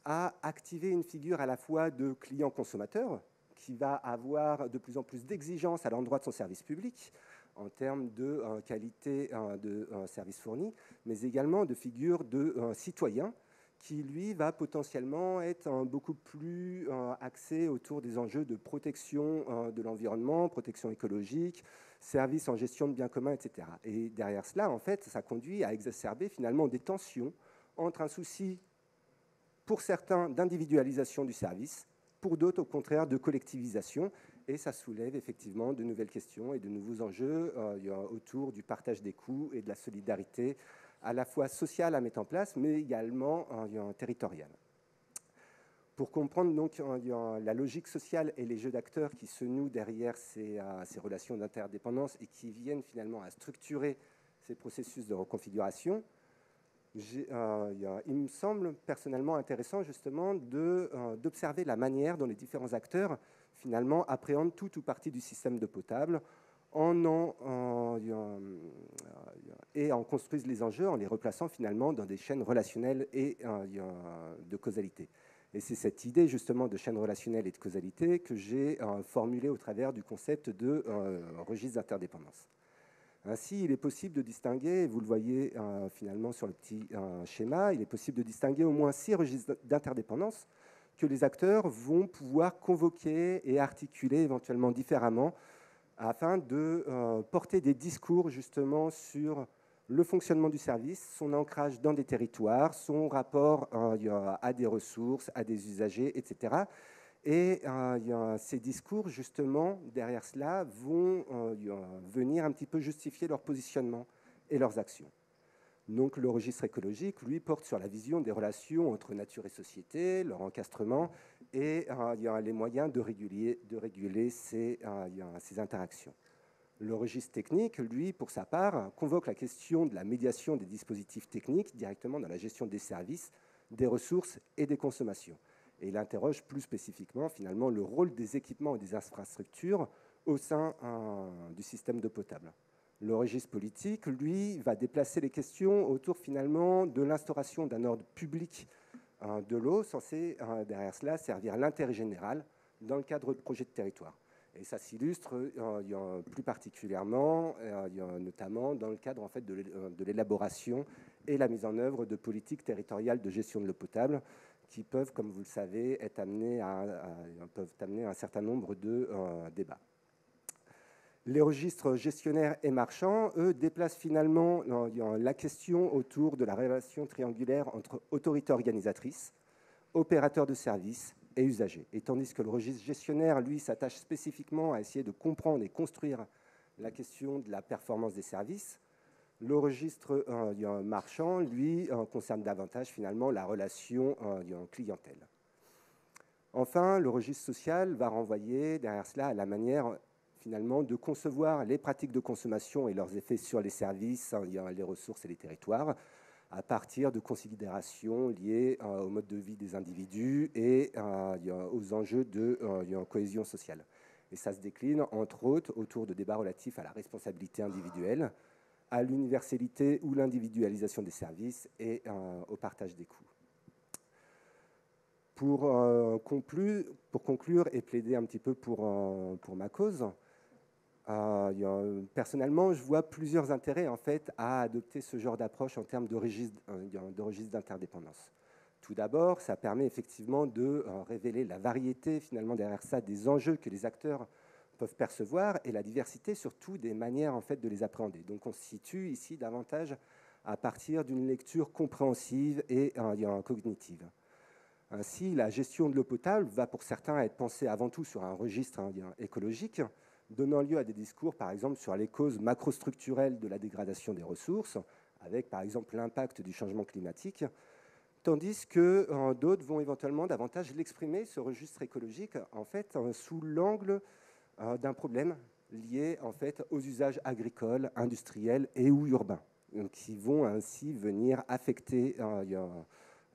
à activer une figure à la fois de client-consommateur, qui va avoir de plus en plus d'exigences à l'endroit de son service public, en termes de qualité de services fournis, mais également de figure de citoyen, qui, lui, va potentiellement être beaucoup plus axé autour des enjeux de protection de l'environnement, protection écologique, services en gestion de biens communs, etc. Et derrière cela, en fait, ça conduit à exacerber finalement des tensions entre un souci, pour certains, d'individualisation du service, pour d'autres, au contraire, de collectivisation. Et ça soulève effectivement de nouvelles questions et de nouveaux enjeux autour du partage des coûts et de la solidarité, à la fois sociale à mettre en place, mais également territoriale. Pour comprendre donc la logique sociale et les jeux d'acteurs qui se nouent derrière ces relations d'interdépendance et qui viennent finalement à structurer ces processus de reconfiguration, il me semble personnellement intéressant justement d'observer la manière dont les différents acteurs finalement appréhendent tout ou partie du système d'eau potable et en construisent les enjeux en les replaçant finalement dans des chaînes relationnelles et de causalité. Et c'est cette idée justement de chaîne relationnelle et de causalité que j'ai formulée au travers du concept de registre d'interdépendance. Ainsi, il est possible de distinguer, vous le voyez finalement sur le petit schéma, il est possible de distinguer au moins 6 registres d'interdépendance que les acteurs vont pouvoir convoquer et articuler éventuellement différemment afin de porter des discours justement sur le fonctionnement du service, son ancrage dans des territoires, son rapport à des ressources, à des usagers, etc. Et ces discours, justement, derrière cela, vont venir un petit peu justifier leur positionnement et leurs actions. Donc le registre écologique, lui, porte sur la vision des relations entre nature et société, leur encastrement, et les moyens de réguler ces interactions. Le registre technique, lui, pour sa part, convoque la question de la médiation des dispositifs techniques directement dans la gestion des services, des ressources et des consommations. Et il interroge plus spécifiquement, finalement, le rôle des équipements et des infrastructures au sein du système d'eau potable. Le registre politique, lui, va déplacer les questions autour, finalement, de l'instauration d'un ordre public de l'eau, censé, derrière cela, servir l'intérêt général dans le cadre de projets de territoire. Et ça s'illustre plus particulièrement, notamment dans le cadre en fait, de l'élaboration et la mise en œuvre de politiques territoriales de gestion de l'eau potable qui peuvent, comme vous le savez, peuvent amener un certain nombre de débats. Les registres gestionnaires et marchands, eux, déplacent finalement la question autour de la relation triangulaire entre autorités organisatrices, opérateurs de services et usagers. Et tandis que le registre gestionnaire, lui, s'attache spécifiquement à essayer de comprendre et construire la question de la performance des services, le registre marchand, lui, concerne davantage finalement la relation clientèle. Enfin, le registre social va renvoyer derrière cela à la manière finalement de concevoir les pratiques de consommation et leurs effets sur les services, les ressources et les territoires, à partir de considérations liées au mode de vie des individus et aux enjeux de cohésion sociale. Et ça se décline, entre autres, autour de débats relatifs à la responsabilité individuelle, à l'universalité ou l'individualisation des services et au partage des coûts. Pour conclure et plaider un petit peu pour ma cause, personnellement, je vois plusieurs intérêts en fait, à adopter ce genre d'approche en termes de registre d'interdépendance. Tout d'abord, ça permet effectivement de révéler la variété finalement derrière ça des enjeux que les acteurs peuvent percevoir et la diversité surtout des manières en fait, de les appréhender. Donc on se situe ici davantage à partir d'une lecture compréhensive et cognitive. Ainsi, la gestion de l'eau potable va pour certains être pensée avant tout sur un registre écologique, donnant lieu à des discours, par exemple, sur les causes macrostructurelles de la dégradation des ressources, avec, par exemple, l'impact du changement climatique, tandis que d'autres vont éventuellement davantage l'exprimer, ce registre écologique, en fait, sous l'angle d'un problème lié, en fait, aux usages agricoles, industriels et ou urbains, qui vont ainsi venir affecter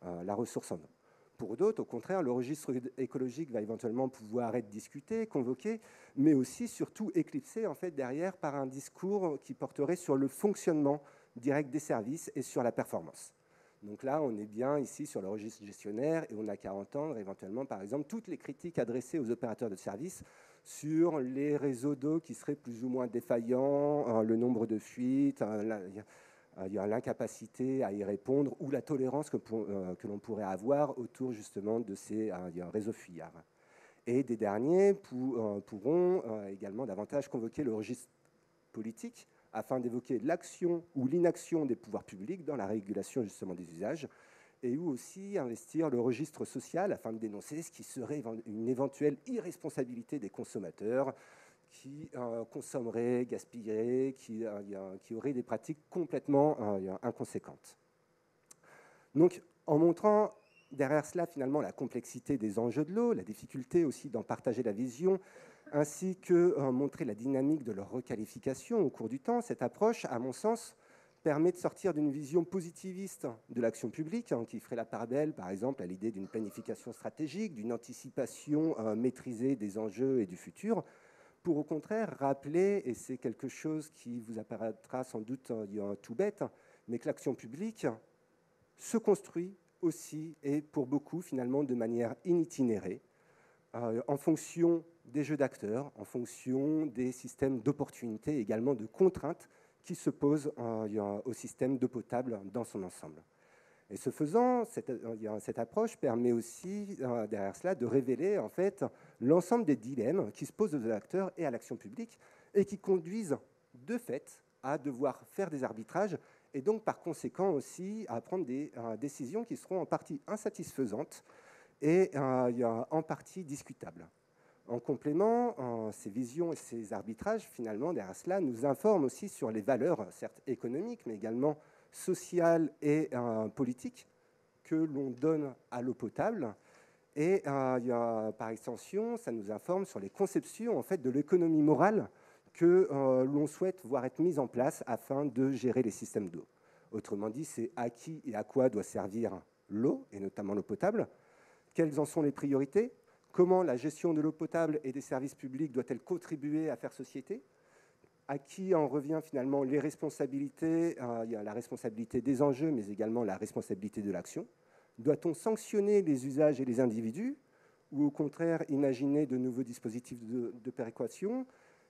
la ressource en eau. Pour d'autres, au contraire, le registre écologique va éventuellement pouvoir être discuté, convoqué, mais aussi, surtout, éclipsé en fait, derrière par un discours qui porterait sur le fonctionnement direct des services et sur la performance. Donc là, on est bien ici sur le registre gestionnaire et on n'a qu'à entendre éventuellement, par exemple, toutes les critiques adressées aux opérateurs de services sur les réseaux d'eau qui seraient plus ou moins défaillants, le nombre de fuites, il y a l'incapacité à y répondre ou la tolérance que l'on pourrait avoir autour justement de ces réseaux fuyards. Et des derniers pourront également davantage convoquer le registre politique afin d'évoquer l'action ou l'inaction des pouvoirs publics dans la régulation justement des usages et ou aussi investir le registre social afin de dénoncer ce qui serait une éventuelle irresponsabilité des consommateurs qui consommeraient, gaspilleraient, qui auraient des pratiques complètement inconséquentes. Donc, en montrant derrière cela, finalement, la complexité des enjeux de l'eau, la difficulté aussi d'en partager la vision, ainsi que montrer la dynamique de leur requalification au cours du temps. Cette approche, à mon sens, permet de sortir d'une vision positiviste de l'action publique, qui ferait la part belle, par exemple, à l'idée d'une planification stratégique, d'une anticipation maîtrisée des enjeux et du futur, pour au contraire rappeler, et c'est quelque chose qui vous apparaîtra sans doute tout bête, mais que l'action publique se construit aussi, et pour beaucoup finalement de manière initinérée, en fonction des jeux d'acteurs, en fonction des systèmes d'opportunités, également de contraintes qui se posent au système d'eau potable dans son ensemble. Et ce faisant, cette approche permet aussi, derrière cela, de révéler en fait l'ensemble des dilemmes qui se posent aux acteurs et à l'action publique et qui conduisent de fait à devoir faire des arbitrages et donc par conséquent aussi à prendre des décisions qui seront en partie insatisfaisantes et en partie discutables. En complément, ces visions et ces arbitrages, finalement, derrière cela, nous informent aussi sur les valeurs, certes économiques, mais également sociales et politiques que l'on donne à l'eau potable. Et par extension, ça nous informe sur les conceptions en fait, de l'économie morale que l'on souhaite voir être mise en place afin de gérer les systèmes d'eau. Autrement dit, c'est à qui et à quoi doit servir l'eau, et notamment l'eau potable. Quelles en sont les priorités? Comment la gestion de l'eau potable et des services publics doit-elle contribuer à faire société? À qui en revient finalement les responsabilités? Il y a la responsabilité des enjeux, mais également la responsabilité de l'action. Doit-on sanctionner les usages et les individus? Ou au contraire, imaginer de nouveaux dispositifs de péréquation?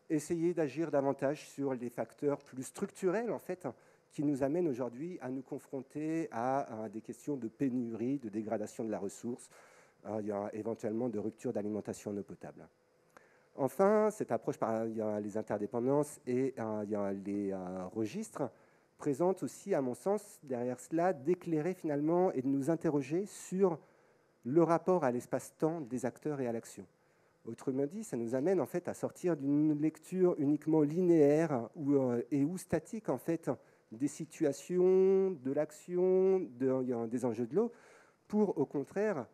Essayer d'agir davantage sur les facteurs plus structurels, en fait, qui nous amènent aujourd'hui à nous confronter à des questions de pénurie, de dégradation de la ressource, il y a éventuellement de rupture d'alimentation en eau potable. Enfin, cette approche par les interdépendances et les registres présente aussi, à mon sens, derrière cela, d'éclairer finalement et de nous interroger sur le rapport à l'espace-temps des acteurs et à l'action. Autrement dit, ça nous amène en fait à sortir d'une lecture uniquement linéaire ou statique en fait des situations, de l'action, des enjeux de l'eau, pour au contraire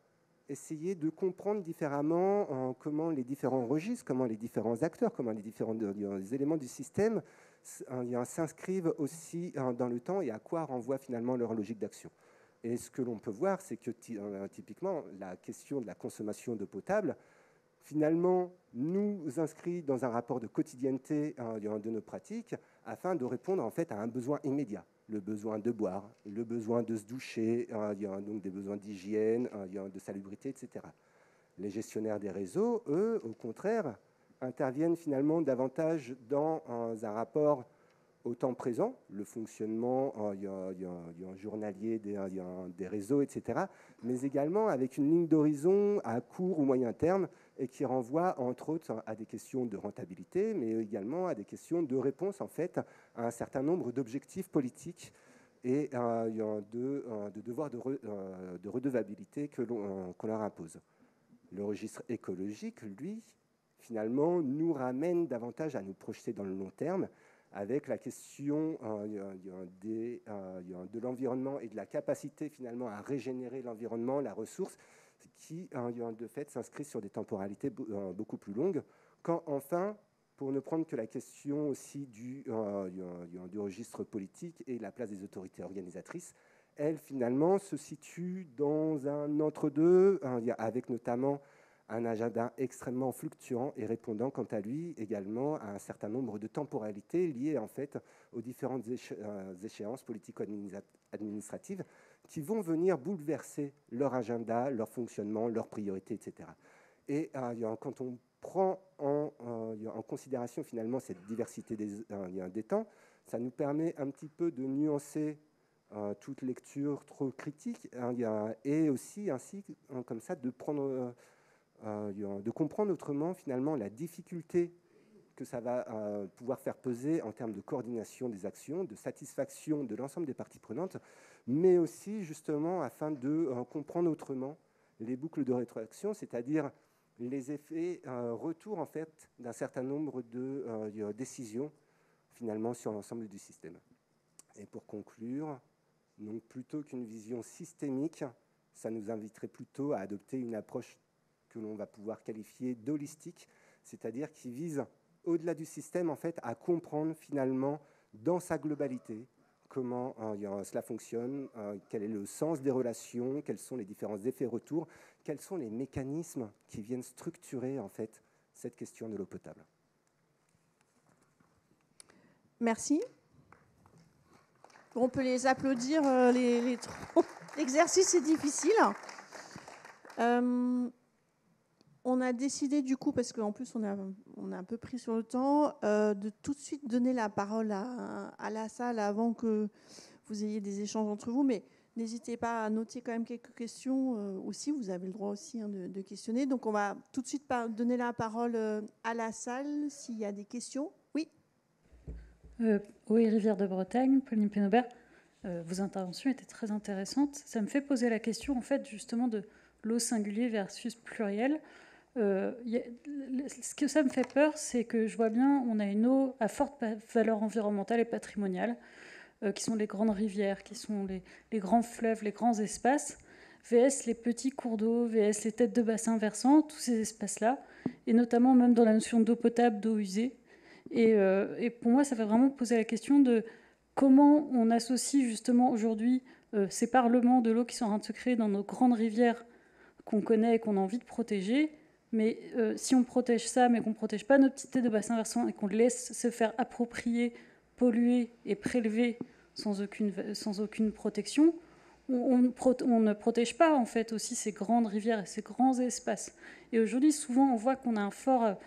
essayer de comprendre différemment comment les différents registres, comment les différents acteurs, comment les différents éléments du système s'inscrivent aussi dans le temps et à quoi renvoie finalement leur logique d'action. Et ce que l'on peut voir, c'est que typiquement, la question de la consommation d'eau potable, finalement, nous inscrit dans un rapport de quotidienneté de nos pratiques afin de répondre en fait à un besoin immédiat. Le besoin de boire, le besoin de se doucher, il y a donc des besoins d'hygiène, de salubrité, etc. Les gestionnaires des réseaux, eux, au contraire, interviennent finalement davantage dans un rapport au temps présent, le fonctionnement journalier des réseaux, etc., mais également avec une ligne d'horizon à court ou moyen terme et qui renvoie entre autres à des questions de rentabilité, mais également à des questions de réponse en fait à un certain nombre d'objectifs politiques et de devoirs de redevabilité qu'on leur impose. Le registre écologique, lui, finalement, nous ramène davantage à nous projeter dans le long terme avec la question de l'environnement et de la capacité finalement à régénérer l'environnement, la ressource, qui de fait s'inscrit sur des temporalités beaucoup plus longues, quand enfin, pour ne prendre que la question aussi du registre politique et la place des autorités organisatrices, elle finalement se situe dans un entre-deux, avec notamment un agenda extrêmement fluctuant et répondant quant à lui également à un certain nombre de temporalités liées en fait aux différentes échéances politico-administratives qui vont venir bouleverser leur agenda, leur fonctionnement, leurs priorités, etc. Et quand on prend en considération finalement cette diversité des temps, ça nous permet un petit peu de nuancer toute lecture trop critique et aussi ainsi comme ça de prendre de comprendre autrement finalement la difficulté que ça va pouvoir faire peser en termes de coordination des actions, de satisfaction de l'ensemble des parties prenantes, mais aussi justement afin de comprendre autrement les boucles de rétroaction, c'est-à-dire les effets retour en fait d'un certain nombre de décisions finalement sur l'ensemble du système. Et pour conclure, donc plutôt qu'une vision systémique, ça nous inviterait plutôt à adopter une approche que l'on va pouvoir qualifier d'holistique, c'est-à-dire qui vise, au-delà du système, en fait, à comprendre finalement dans sa globalité comment cela fonctionne, quel est le sens des relations, quels sont les différents effets-retours, quels sont les mécanismes qui viennent structurer en fait cette question de l'eau potable. Merci. On peut les applaudir, les trois. L'exercice est difficile. On a décidé du coup, parce qu'en plus on a un peu pris sur le temps, de tout de suite donner la parole à la salle avant que vous ayez des échanges entre vous. Mais n'hésitez pas à noter quand même quelques questions aussi. Vous avez le droit aussi de questionner. Donc on va tout de suite donner la parole à la salle s'il y a des questions. Oui. Oui, Rivière de Bretagne, Pauline Pénobert. Vos interventions étaient très intéressantes. Ça me fait poser la question, en fait, justement, de l'eau singulier versus pluriel. Ce que ça me fait peur, c'est que je vois bien, on a une eau à forte valeur environnementale et patrimoniale, qui sont les grandes rivières, qui sont les grands fleuves, les grands espaces, VS les petits cours d'eau, VS les têtes de bassin versants, tous ces espaces-là, et notamment même dans la notion d'eau potable, d'eau usée. Et pour moi, ça va vraiment poser la question de comment on associe justement aujourd'hui ces parlements de l'eau qui sont en train de se créer dans nos grandes rivières qu'on connaît et qu'on a envie de protéger. Mais si on protège ça, mais qu'on ne protège pas nos petites têtes de bassin versant et qu'on laisse se faire approprier, polluer et prélever sans aucune protection, on ne protège pas en fait aussi ces grandes rivières et ces grands espaces. Et aujourd'hui, souvent, on voit qu'on a un fort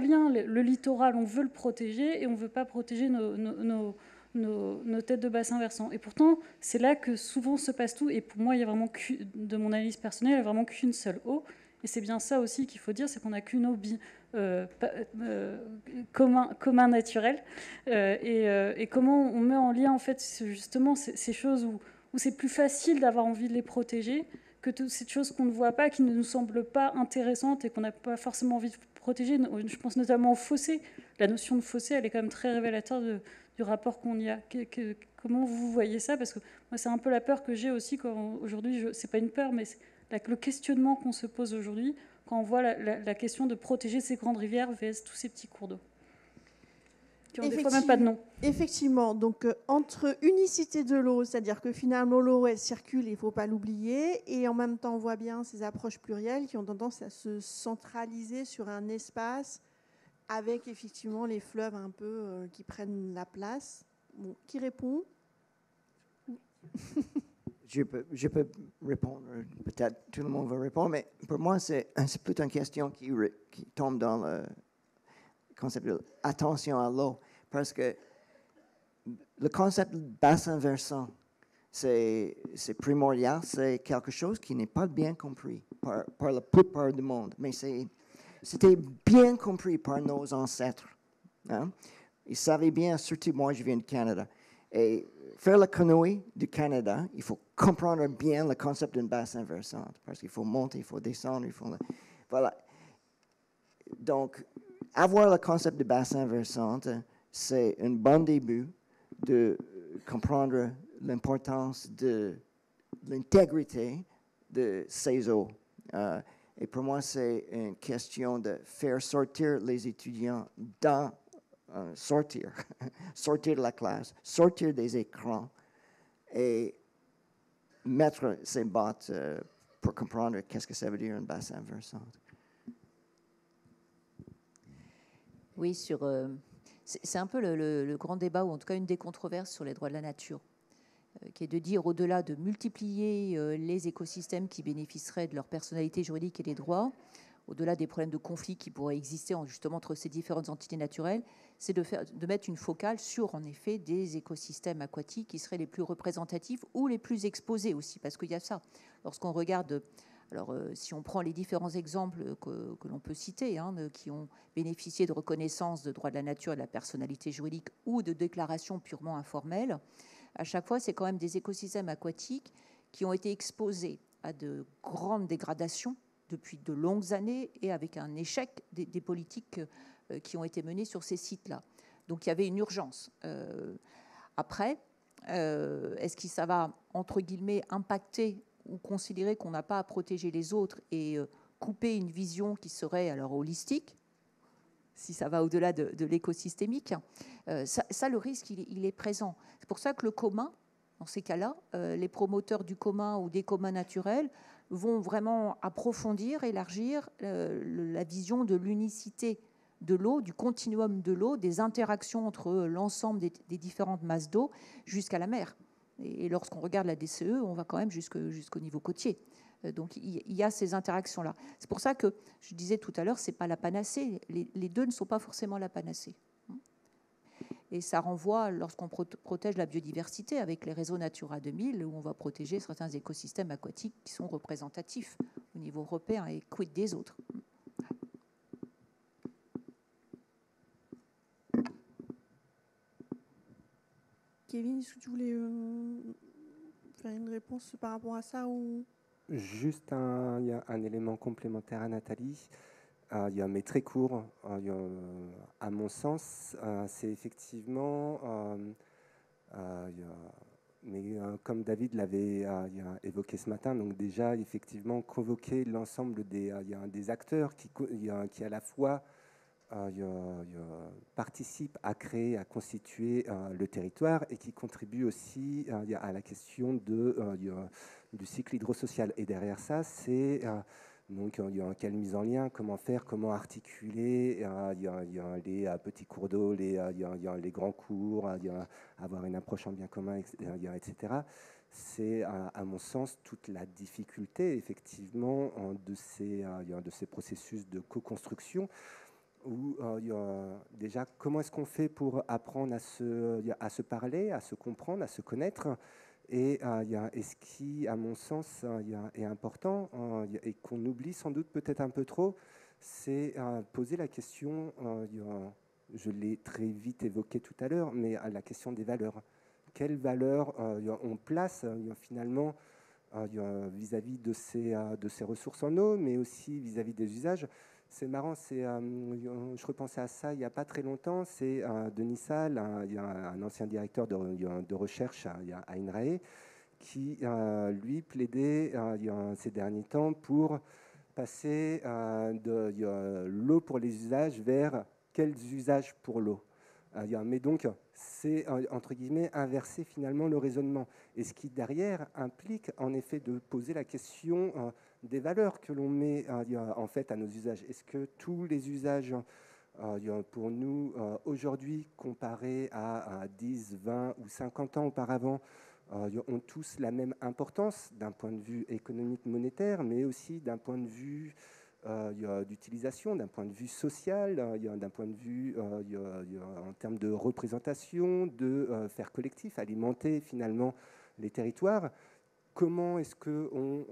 lien. Le littoral, on veut le protéger et on ne veut pas protéger nos têtes de bassin versant. Et pourtant, c'est là que souvent se passe tout. Et pour moi, il y a vraiment, de mon analyse personnelle, il n'y a vraiment qu'une seule eau. Et c'est bien ça aussi qu'il faut dire, c'est qu'on n'a qu'une eau commun naturel. Et comment on met en lien en fait justement ces choses où c'est plus facile d'avoir envie de les protéger que toutes ces choses qu'on ne voit pas, qui ne nous semblent pas intéressantes et qu'on n'a pas forcément envie de protéger. Je pense notamment au fossé. La notion de fossé, elle est quand même très révélateur du rapport qu'on y a. Comment vous voyez ça? Parce que moi, c'est un peu la peur que j'ai aussi aujourd'hui. C'est pas une peur, mais c'est le questionnement qu'on se pose aujourd'hui quand on voit la question de protéger ces grandes rivières vs tous ces petits cours d'eau qui ont des fois même pas de nom. Effectivement, donc entre unicité de l'eau, c'est-à-dire que finalement l'eau elle circule, il ne faut pas l'oublier, et en même temps on voit bien ces approches plurielles qui ont tendance à se centraliser sur un espace avec effectivement les fleuves un peu qui prennent la place. Bon, qui répond? Je peux répondre, peut-être tout le monde va répondre, mais pour moi, c'est plutôt une question qui tombe dans le concept de attention à l'eau, parce que le concept de bassin versant, c'est primordial, c'est quelque chose qui n'est pas bien compris par la plupart du monde, mais c'était bien compris par nos ancêtres. Hein? Ils savaient bien, surtout moi, je viens du Canada, et faire la canoë du Canada, il faut comprendre bien le concept d'un bassin versant, parce qu'il faut monter, il faut descendre, voilà. Donc, avoir le concept de bassin versant, c'est un bon début de comprendre l'importance de l'intégrité de ces eaux. Et pour moi, c'est une question de faire sortir les étudiants sortir de la classe, sortir des écrans et mettre ses bottes pour comprendre qu'est-ce que ça veut dire un bassin versant. Oui, c'est un peu le grand débat, ou en tout cas une des controverses sur les droits de la nature, qui est de dire, au-delà de multiplier les écosystèmes qui bénéficieraient de leur personnalité juridique et des droits, au-delà des problèmes de conflit qui pourraient exister justement entre ces différentes entités naturelles, c'est de mettre une focale sur, en effet, des écosystèmes aquatiques qui seraient les plus représentatifs ou les plus exposés aussi, parce qu'il y a ça. Lorsqu'on regarde, alors si on prend les différents exemples que l'on peut citer, qui ont bénéficié de reconnaissance de droits de la nature et de la personnalité juridique ou de déclarations purement informelles, à chaque fois, c'est quand même des écosystèmes aquatiques qui ont été exposés à de grandes dégradations depuis de longues années et avec un échec des politiques qui ont été menées sur ces sites-là. Donc il y avait une urgence. Après, est-ce que ça va, entre guillemets, impacter ou considérer qu'on n'a pas à protéger les autres et couper une vision qui serait alors holistique, si ça va au-delà de l'écosystémique, ça, le risque, il est présent. C'est pour ça que le commun, dans ces cas-là, les promoteurs du commun ou des communs naturels vont vraiment approfondir, élargir la vision de l'unicité de l'eau, du continuum de l'eau, des interactions entre l'ensemble des différentes masses d'eau jusqu'à la mer. Et lorsqu'on regarde la DCE, on va quand même jusqu'au niveau côtier. Donc il y a ces interactions-là. C'est pour ça que je disais tout à l'heure, c'est pas la panacée. Les deux ne sont pas forcément la panacée. Et ça renvoie, lorsqu'on protège la biodiversité avec les réseaux Natura 2000, où on va protéger certains écosystèmes aquatiques qui sont représentatifs au niveau européen et quid des autres. Kevin, est-ce que tu voulais faire une réponse par rapport à ça ou... Juste il y a un élément complémentaire à Nathalie, mais très court. À mon sens, c'est effectivement, mais comme David l'avait évoqué ce matin, donc déjà effectivement convoquer l'ensemble des acteurs qui à la fois participent à créer, à constituer le territoire et qui contribuent aussi à la question du cycle hydrosocial. Et derrière ça, c'est donc quelle mise en lien, comment faire, comment articuler, les petits cours d'eau, les grands cours, avoir une approche en bien commun, etc. C'est à mon sens toute la difficulté effectivement de ces processus de co-construction. Où déjà, comment est-ce qu'on fait pour apprendre à se parler, à se comprendre, à se connaître, et ce qui, à mon sens, est important et qu'on oublie sans doute peut-être un peu trop, c'est poser la question, je l'ai très vite évoqué tout à l'heure, mais la question des valeurs. Quelles valeurs on place finalement vis-à-vis de ces ressources en eau, mais aussi vis-à-vis des usages. C'est marrant, je repensais à ça il n'y a pas très longtemps, c'est Denis Salle, un ancien directeur de recherche à INRAE, qui, lui, plaidait ces derniers temps pour passer de l'eau pour les usages vers quels usages pour l'eau. Mais donc, c'est, entre guillemets, inverser finalement le raisonnement. Et ce qui, derrière, implique, en effet, de poser la question des valeurs que l'on met en fait à nos usages. Est-ce que tous les usages, pour nous, aujourd'hui, comparés à 10, 20 ou 50 ans auparavant, ont tous la même importance d'un point de vue économique, monétaire, mais aussi d'un point de vue d'utilisation, d'un point de vue social, d'un point de vue en termes de représentation, de faire collectif, alimenter finalement les territoires. Comment est-ce qu'on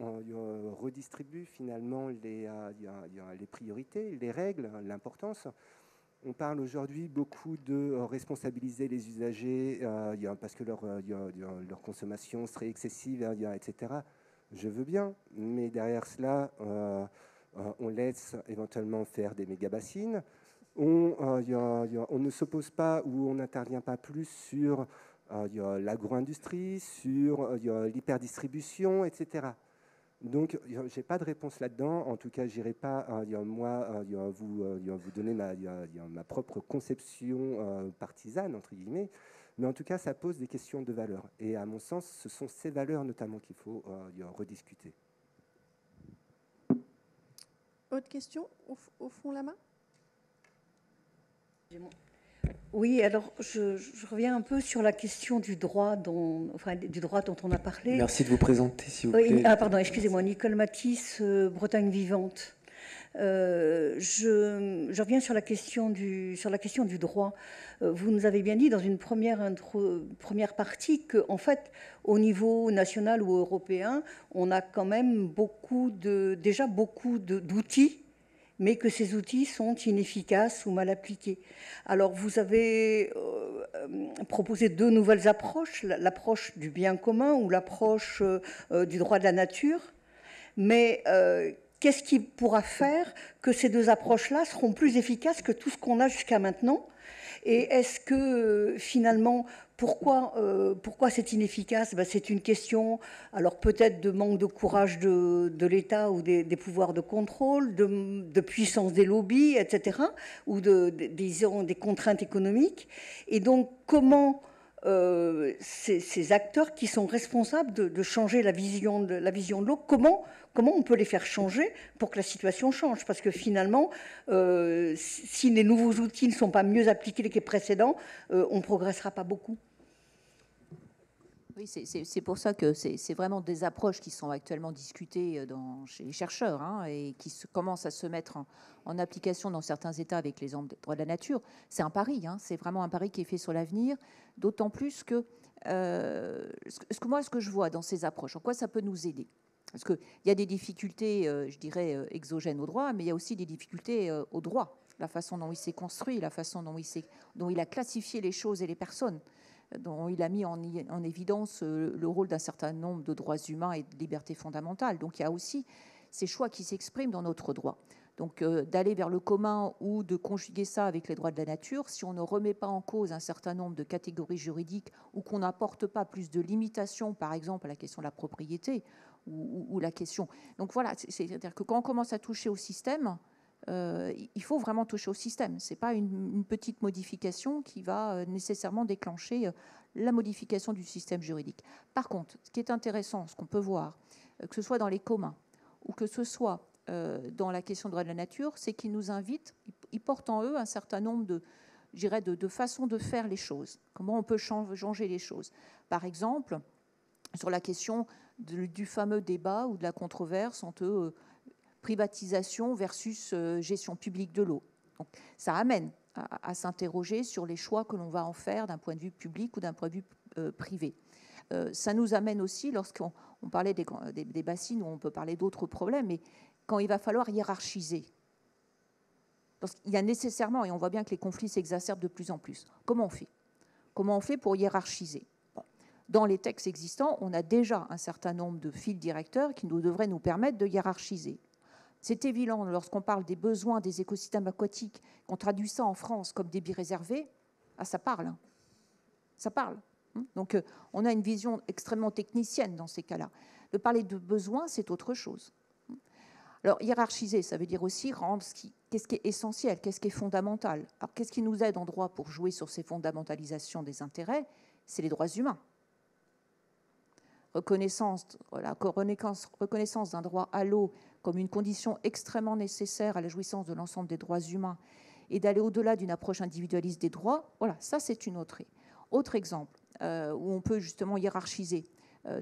redistribue finalement les priorités, les règles, l'importance? On parle aujourd'hui beaucoup de responsabiliser les usagers parce que leur consommation serait excessive, etc. Je veux bien, mais derrière cela, on laisse éventuellement faire des méga-bassines. On ne s'oppose pas ou on n'intervient pas plus sur l'agro-industrie, sur l'hyperdistribution, etc. Donc, je n'ai pas de réponse là-dedans. En tout cas, je n'irai pas, vous donner ma propre conception partisane, entre guillemets. Mais en tout cas, ça pose des questions de valeurs. Et à mon sens, ce sont ces valeurs notamment qu'il faut rediscuter. Autre question au fond, la main. Oui, alors je reviens un peu sur la question du droit dont on a parlé. Merci de vous présenter, s'il vous plaît. Pardon, excusez-moi, Nicole Matisse, Bretagne Vivante. Je reviens sur la question du droit. Vous nous avez bien dit dans une première partie qu'en fait, au niveau national ou européen, on a quand même déjà beaucoup d'outils, mais que ces outils sont inefficaces ou mal appliqués. Alors, vous avez proposé deux nouvelles approches, l'approche du bien commun ou l'approche du droit de la nature. Mais qu'est-ce qui pourra faire que ces deux approches-là seront plus efficaces que tout ce qu'on a jusqu'à maintenant? Et est-ce que finalement, pourquoi c'est inefficace? C'est une question, alors peut-être de manque de courage de l'État ou des pouvoirs de contrôle, de puissance des lobbies, etc., ou disons, des contraintes économiques. Et donc, comment ces acteurs qui sont responsables de changer la vision de l'eau, comment on peut les faire changer pour que la situation change? Parce que finalement, si les nouveaux outils ne sont pas mieux appliqués que les précédents, on ne progressera pas beaucoup. Oui, c'est pour ça que c'est vraiment des approches qui sont actuellement discutées chez les chercheurs, hein, et qui commencent à se mettre en application dans certains États avec les droits de la nature. C'est un pari, hein, c'est vraiment un pari qui est fait sur l'avenir, d'autant plus que ce que je vois dans ces approches, en quoi ça peut nous aider? Parce qu'il y a des difficultés, je dirais, exogènes au droit, mais il y a aussi des difficultés au droit, la façon dont il s'est construit, la façon dont il a classifié les choses et les personnes, dont il a mis en évidence le rôle d'un certain nombre de droits humains et de libertés fondamentales. Donc il y a aussi ces choix qui s'expriment dans notre droit. Donc d'aller vers le commun ou de conjuguer ça avec les droits de la nature, si on ne remet pas en cause un certain nombre de catégories juridiques ou qu'on n'apporte pas plus de limitations, par exemple à la question de la propriété ou la question... Donc voilà, c'est-à-dire que quand on commence à toucher au système, il faut vraiment toucher au système. Ce n'est pas une petite modification qui va nécessairement déclencher la modification du système juridique. Par contre, ce qui est intéressant, ce qu'on peut voir, que ce soit dans les communs ou que ce soit dans la question de droit de la nature, c'est qu'ils nous invitent, ils portent en eux un certain nombre de façons de faire les choses. Comment on peut changer les choses. Par exemple, sur la question du fameux débat ou de la controverse entre privatisation versus gestion publique de l'eau. Donc, ça amène à s'interroger sur les choix que l'on va en faire d'un point de vue public ou d'un point de vue privé. Ça nous amène aussi, lorsqu'on parlait des bassines, où on peut parler d'autres problèmes, mais quand il va falloir hiérarchiser. Il y a nécessairement, et on voit bien que les conflits s'exacerbent de plus en plus. Comment on fait? Comment on fait pour hiérarchiser? Dans les textes existants, on a déjà un certain nombre de fils directeurs qui devraient nous permettre de hiérarchiser. C'est évident, lorsqu'on parle des besoins des écosystèmes aquatiques, qu'on traduit ça en France comme des biréservés, ça parle. Hein. Ça parle. Donc, on a une vision extrêmement technicienne dans ces cas-là. De parler de besoins, c'est autre chose. Alors, hiérarchiser, ça veut dire aussi rendre qu'est-ce qui est essentiel, qu'est-ce qui est fondamental. Alors, qu'est-ce qui nous aide en droit pour jouer sur ces fondamentalisations des intérêts? C'est les droits humains. Reconnaissance d'un droit à l'eau comme une condition extrêmement nécessaire à la jouissance de l'ensemble des droits humains et d'aller au-delà d'une approche individualiste des droits, voilà, ça c'est une autre exemple où on peut justement hiérarchiser.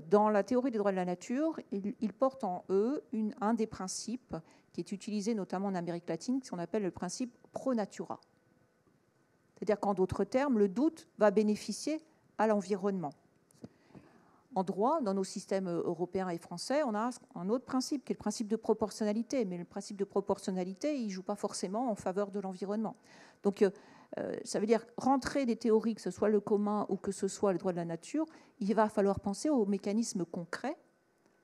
Dans la théorie des droits de la nature, ils portent en eux un des principes qui est utilisé notamment en Amérique latine, qu'on appelle le principe pro natura. C'est-à-dire qu'en d'autres termes, le doute va bénéficier à l'environnement. En droit, dans nos systèmes européens et français, on a un autre principe, qui est le principe de proportionnalité. Mais le principe de proportionnalité, il ne joue pas forcément en faveur de l'environnement. Donc, ça veut dire rentrer des théories, que ce soit le commun ou que ce soit le droit de la nature, il va falloir penser aux mécanismes concrets,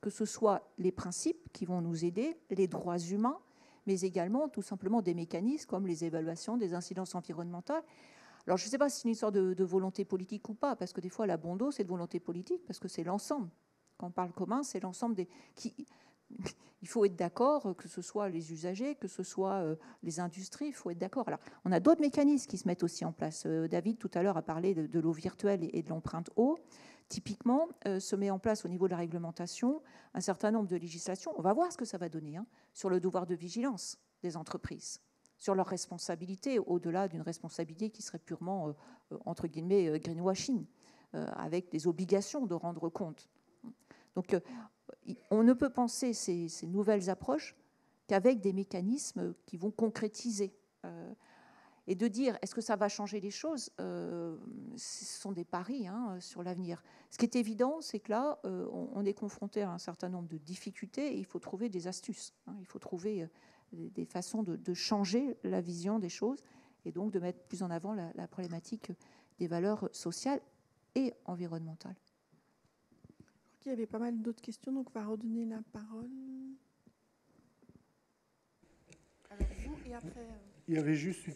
que ce soit les principes qui vont nous aider, les droits humains, mais également tout simplement des mécanismes comme les évaluations des incidences environnementales. Alors, je ne sais pas si c'est une histoire de volonté politique ou pas, parce que des fois, la Bondo, c'est de volonté politique, parce que c'est l'ensemble. Quand on parle commun, c'est l'ensemble des... Il faut être d'accord, que ce soit les usagers, que ce soit les industries, il faut être d'accord. Alors, on a d'autres mécanismes qui se mettent aussi en place. David, tout à l'heure, a parlé de l'eau virtuelle et de l'empreinte eau. Typiquement, se met en place au niveau de la réglementation un certain nombre de législations. On va voir ce que ça va donner sur le devoir de vigilance des entreprises, sur leur responsabilité, au-delà d'une responsabilité qui serait purement, entre guillemets, greenwashing, avec des obligations de rendre compte. Donc, on ne peut penser ces nouvelles approches qu'avec des mécanismes qui vont concrétiser. Et de dire, est-ce que ça va changer les choses? Ce sont des paris sur l'avenir. Ce qui est évident, c'est que là, on est confronté à un certain nombre de difficultés et il faut trouver des astuces. Il faut trouver des façons de changer la vision des choses et donc de mettre plus en avant la problématique des valeurs sociales et environnementales. Il y avait pas mal d'autres questions, donc on va redonner la parole. Alors vous et après... Il y avait juste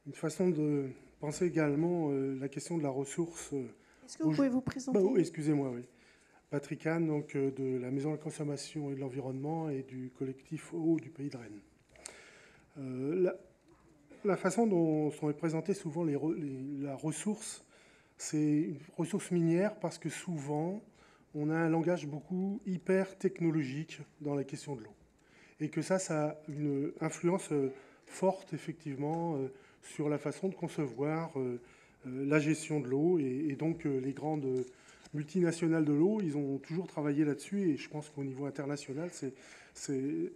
une façon de penser également la question de la ressource. Est-ce que vous pouvez vous présenter? Excusez-moi, oui. Patrick Anne, donc, de la Maison de la Consommation et de l'Environnement et du collectif Eau du Pays de Rennes. La façon dont sont présentées souvent la ressource, c'est une ressource minière parce que souvent, on a un langage beaucoup hyper technologique dans la question de l'eau. Et que ça a une influence forte, effectivement, sur la façon de concevoir la gestion de l'eau. Et donc, les grandes multinationales de l'eau, ils ont toujours travaillé là-dessus. Et je pense qu'au niveau international,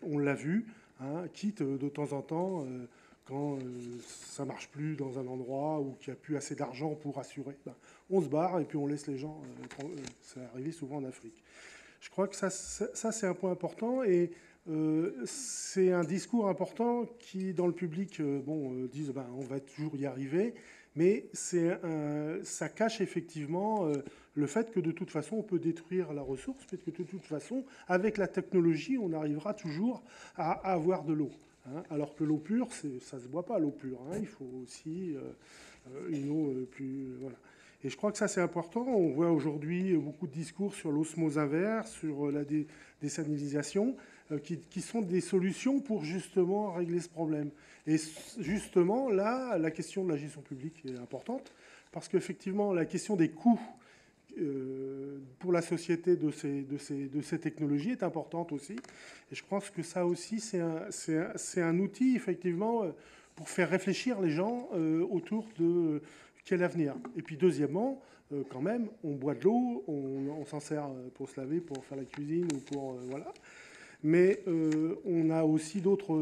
on l'a vu, hein, quitte de temps en temps, quand ça ne marche plus dans un endroit ou qu'il n'y a plus assez d'argent pour assurer, on se barre et puis on laisse les gens. Ça arrive souvent en Afrique. Je crois que ça c'est un point important. Et c'est un discours important qui, dans le public, disent on va toujours y arriver, mais ça cache effectivement le fait que de toute façon on peut détruire la ressource, parce que de toute façon, avec la technologie, on arrivera toujours à avoir de l'eau. Hein, alors que l'eau pure, ça ne se boit pas, l'eau pure. Hein, il faut aussi une eau plus... Voilà. Et je crois que ça, c'est important. On voit aujourd'hui beaucoup de discours sur l'osmose inverse, sur la désalinisation, qui sont des solutions pour justement régler ce problème. Et justement, là, la question de la gestion publique est importante, parce qu'effectivement, la question des coûts pour la société de ces technologies est importante aussi. Et je pense que ça aussi, c'est un outil, effectivement, pour faire réfléchir les gens autour de quel avenir. Et puis, deuxièmement, quand même, on boit de l'eau, on s'en sert pour se laver, pour faire la cuisine, ou pour... voilà. Mais on a aussi d'autres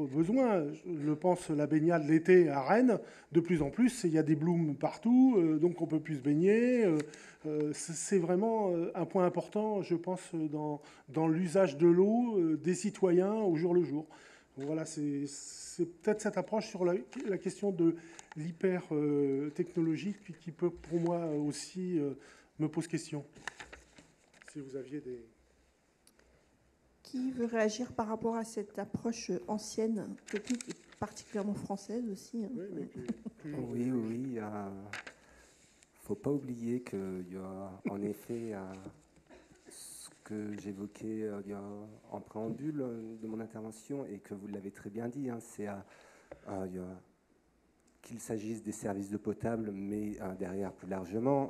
besoins. Je pense la baignade l'été à Rennes, de plus en plus, il y a des blooms partout, donc on ne peut plus se baigner. C'est vraiment un point important, je pense, dans l'usage de l'eau des citoyens au jour le jour. Donc voilà, c'est peut-être cette approche sur la question de l'hyper-technologie qui peut, pour moi aussi, me pose question. Si vous aviez des... Qui veut réagir par rapport à cette approche ancienne, technique et particulièrement française aussi, hein. Oui. Il ne faut pas oublier qu'il y a en effet ce que j'évoquais en préambule de mon intervention et que vous l'avez très bien dit, hein, c'est qu'il s'agisse des services d'eau potable, mais derrière plus largement,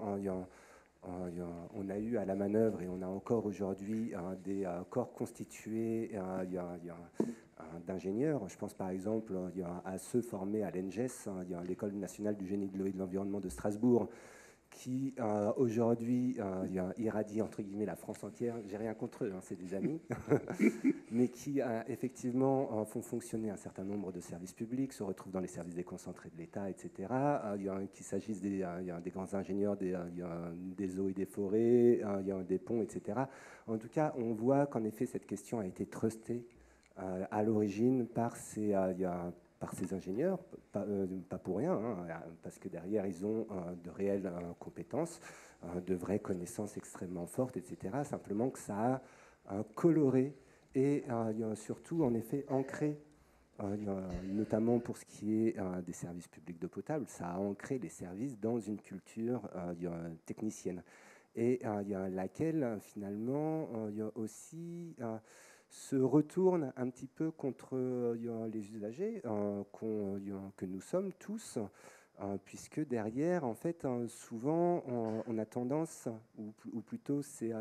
on a eu à la manœuvre et on a encore aujourd'hui des corps constitués d'ingénieurs. Je pense par exemple à ceux formés à l'ENGES, l'École nationale du génie de l'eau et de l'environnement de Strasbourg, qui aujourd'hui irradie entre guillemets la France entière. J'ai rien contre eux, hein, c'est des amis, mais qui effectivement font fonctionner un certain nombre de services publics, se retrouvent dans les services déconcentrés de l'État, etc. Qu'il s'agisse des grands ingénieurs des eaux et des forêts, des ponts, etc. En tout cas, on voit qu'en effet cette question a été trustée à l'origine par ces ingénieurs, pas pour rien, hein, parce que derrière, ils ont de réelles compétences, de vraies connaissances extrêmement fortes, etc. Simplement que ça a coloré et surtout, en effet, ancré, notamment pour ce qui est des services publics d'eau potable, ça a ancré les services dans une culture technicienne. Et laquelle, finalement, aussi... se retourne un petit peu contre les usagers que nous sommes tous, puisque derrière, en fait, souvent, on a tendance, ou plutôt, c'est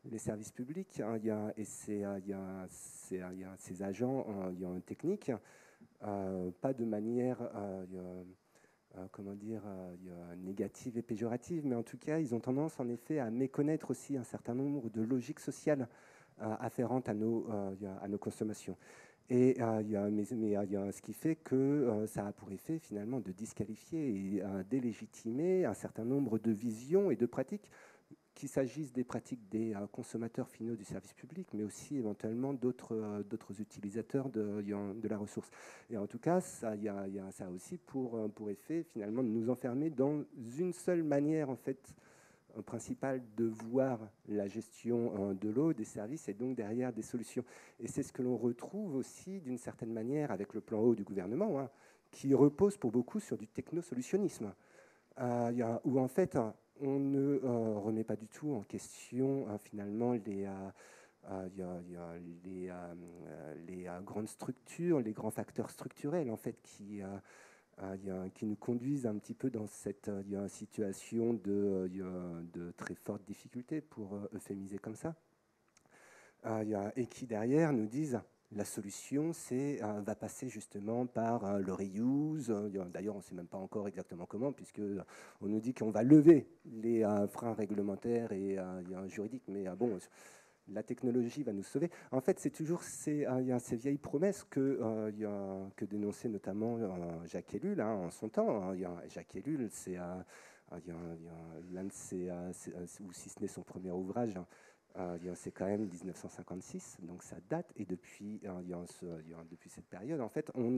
les services publics et ces agents techniques, pas de manière négative et péjorative, mais en tout cas, ils ont tendance, en effet, à méconnaître aussi un certain nombre de logiques sociales afférentes à nos consommations. Et ce qui fait que ça a pour effet finalement de disqualifier et délégitimer un certain nombre de visions et de pratiques, qu'il s'agisse des pratiques des consommateurs finaux du service public, mais aussi éventuellement d'autres utilisateurs de la ressource. Et en tout cas, ça a aussi pour effet finalement de nous enfermer dans une seule manière en fait principal de voir la gestion de l'eau, des services et donc derrière des solutions. Et c'est ce que l'on retrouve aussi d'une certaine manière avec le plan eau du gouvernement, hein, qui repose pour beaucoup sur du technosolutionnisme, où en fait on ne remet pas du tout en question finalement les grandes structures, les grands facteurs structurels en fait qui nous conduisent un petit peu dans cette situation de très forte difficulté, pour euphémiser comme ça, et qui derrière nous disent la solution va passer justement par le reuse. D'ailleurs, on ne sait même pas encore exactement comment, puisqu'on nous dit qu'on va lever les freins réglementaires et juridiques, mais bon, la technologie va nous sauver. En fait, c'est toujours ces vieilles promesses que dénonçait notamment Jacques Ellul en son temps. Jacques Ellul, c'est l'un de ses, ou si ce n'est son premier ouvrage, c'est quand même 1956, donc ça date. Et depuis cette période, en fait, on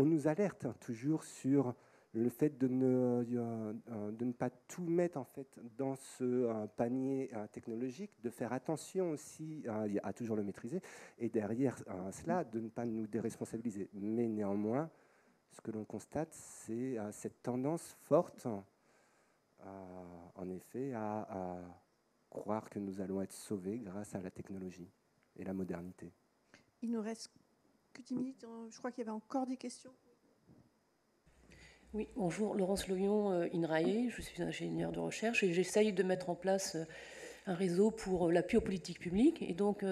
nous alerte toujours sur le fait de ne pas tout mettre en fait dans ce panier technologique, de faire attention aussi à toujours le maîtriser, et derrière cela, de ne pas nous déresponsabiliser. Mais néanmoins, ce que l'on constate, c'est cette tendance forte, en effet, à croire que nous allons être sauvés grâce à la technologie et la modernité. Il nous reste que 10 minutes. Je crois qu'il y avait encore des questions. Oui, bonjour, Laurence Loyon, INRAE, je suis ingénieure de recherche et j'essaye de mettre en place un réseau pour l'appui aux politiques publiques. Et donc,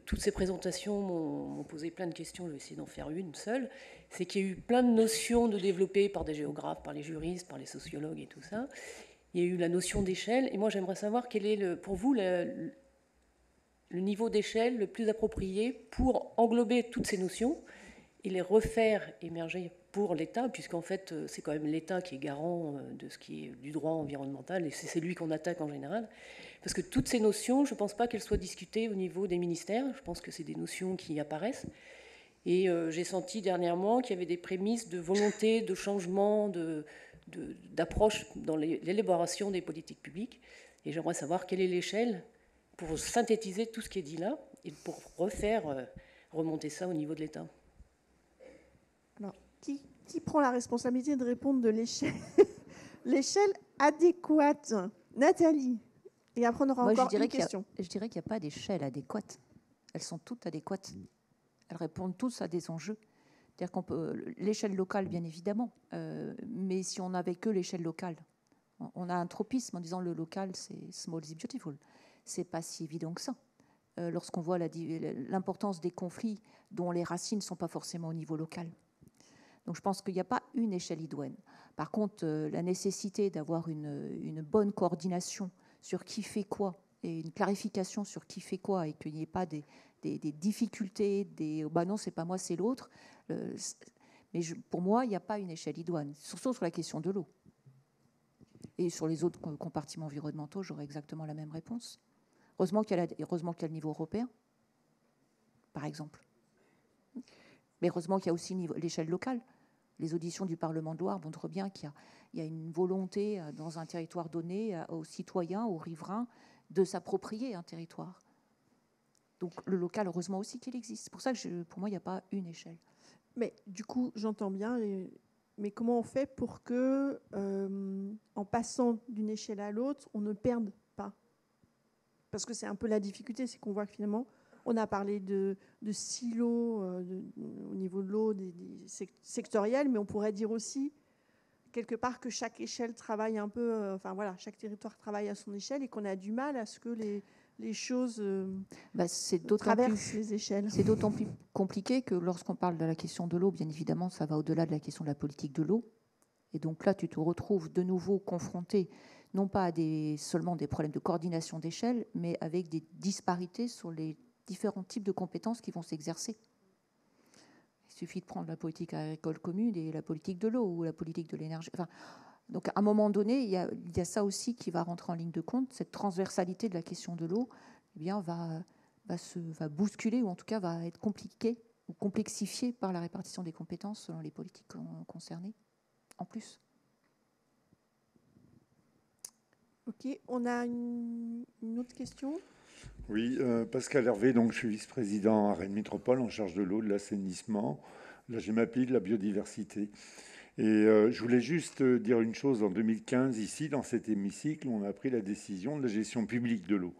toutes ces présentations m'ont posé plein de questions, je vais essayer d'en faire une seule. C'est qu'il y a eu plein de notions de développées par des géographes, par les juristes, par les sociologues et tout ça. Il y a eu la notion d'échelle, et moi j'aimerais savoir quel est pour vous le niveau d'échelle le plus approprié pour englober toutes ces notions et les refaire émerger pour l'État, puisqu'en fait, c'est quand même l'État qui est garant de ce qui est du droit environnemental, et c'est lui qu'on attaque en général. Parce que toutes ces notions, je ne pense pas qu'elles soient discutées au niveau des ministères, je pense que c'est des notions qui apparaissent. Et j'ai senti dernièrement qu'il y avait des prémices de volonté, de changement, d'approche dans l'élaboration des politiques publiques. Et j'aimerais savoir quelle est l'échelle pour synthétiser tout ce qui est dit là, et pour refaire remonter ça au niveau de l'État. Alors, qui prend la responsabilité de répondre de l'échelle l'échelle adéquate? Nathalie. Et après, on aura encore une question. Je dirais qu'il n'y a pas d'échelle adéquate. Elles sont toutes adéquates. Elles répondent tous à des enjeux. C'est-à-dire qu'on peut l'échelle locale, bien évidemment, mais si on n'avait que l'échelle locale, on a un tropisme en disant le local, c'est small is beautiful. C'est pas si évident que ça. Lorsqu'on voit l'importance des conflits dont les racines ne sont pas forcément au niveau local. Donc je pense qu'il n'y a pas une échelle idoine. Par contre, la nécessité d'avoir une bonne coordination sur qui fait quoi et une clarification sur qui fait quoi et qu'il n'y ait pas des difficultés, bah non, c'est pas moi, c'est l'autre. Mais pour moi, il n'y a pas une échelle idoine, surtout sur la question de l'eau. Et sur les autres compartiments environnementaux, j'aurais exactement la même réponse. Heureusement qu'il y a le niveau européen, par exemple. Mais heureusement qu'il y a aussi l'échelle locale. Les auditions du Parlement de Loire montrent bien qu'il y a une volonté dans un territoire donné aux citoyens, aux riverains, de s'approprier un territoire. Donc le local, heureusement aussi qu'il existe. C'est pour ça que pour moi, il n'y a pas une échelle. Mais du coup, j'entends bien, mais comment on fait pour que, en passant d'une échelle à l'autre, on ne perde pas? Parce que c'est un peu la difficulté, c'est qu'on voit que finalement, on a parlé de silos au niveau de l'eau, des sectoriels, mais on pourrait dire aussi, quelque part, que chaque échelle travaille un peu, chaque territoire travaille à son échelle et qu'on a du mal à ce que les choses traversent les échelles. C'est d'autant plus compliqué que lorsqu'on parle de la question de l'eau, bien évidemment, ça va au-delà de la question de la politique de l'eau. Et donc là, tu te retrouves de nouveau confronté, non pas à seulement des problèmes de coordination d'échelle, mais avec des disparités sur les différents types de compétences qui vont s'exercer. Il suffit de prendre la politique agricole commune et la politique de l'eau ou la politique de l'énergie. Donc à un moment donné, il y a ça aussi qui va rentrer en ligne de compte. Cette transversalité de la question de l'eau va bousculer, ou en tout cas va être compliquée ou complexifiée par la répartition des compétences selon les politiques concernées, en plus. Ok, on a une autre question. Oui, Pascal Hervé, donc je suis vice-président à Rennes Métropole en charge de l'eau, de l'assainissement. la GEMAPI, de la biodiversité. Et je voulais juste dire une chose. En 2015, ici, dans cet hémicycle, on a pris la décision de la gestion publique de l'eau,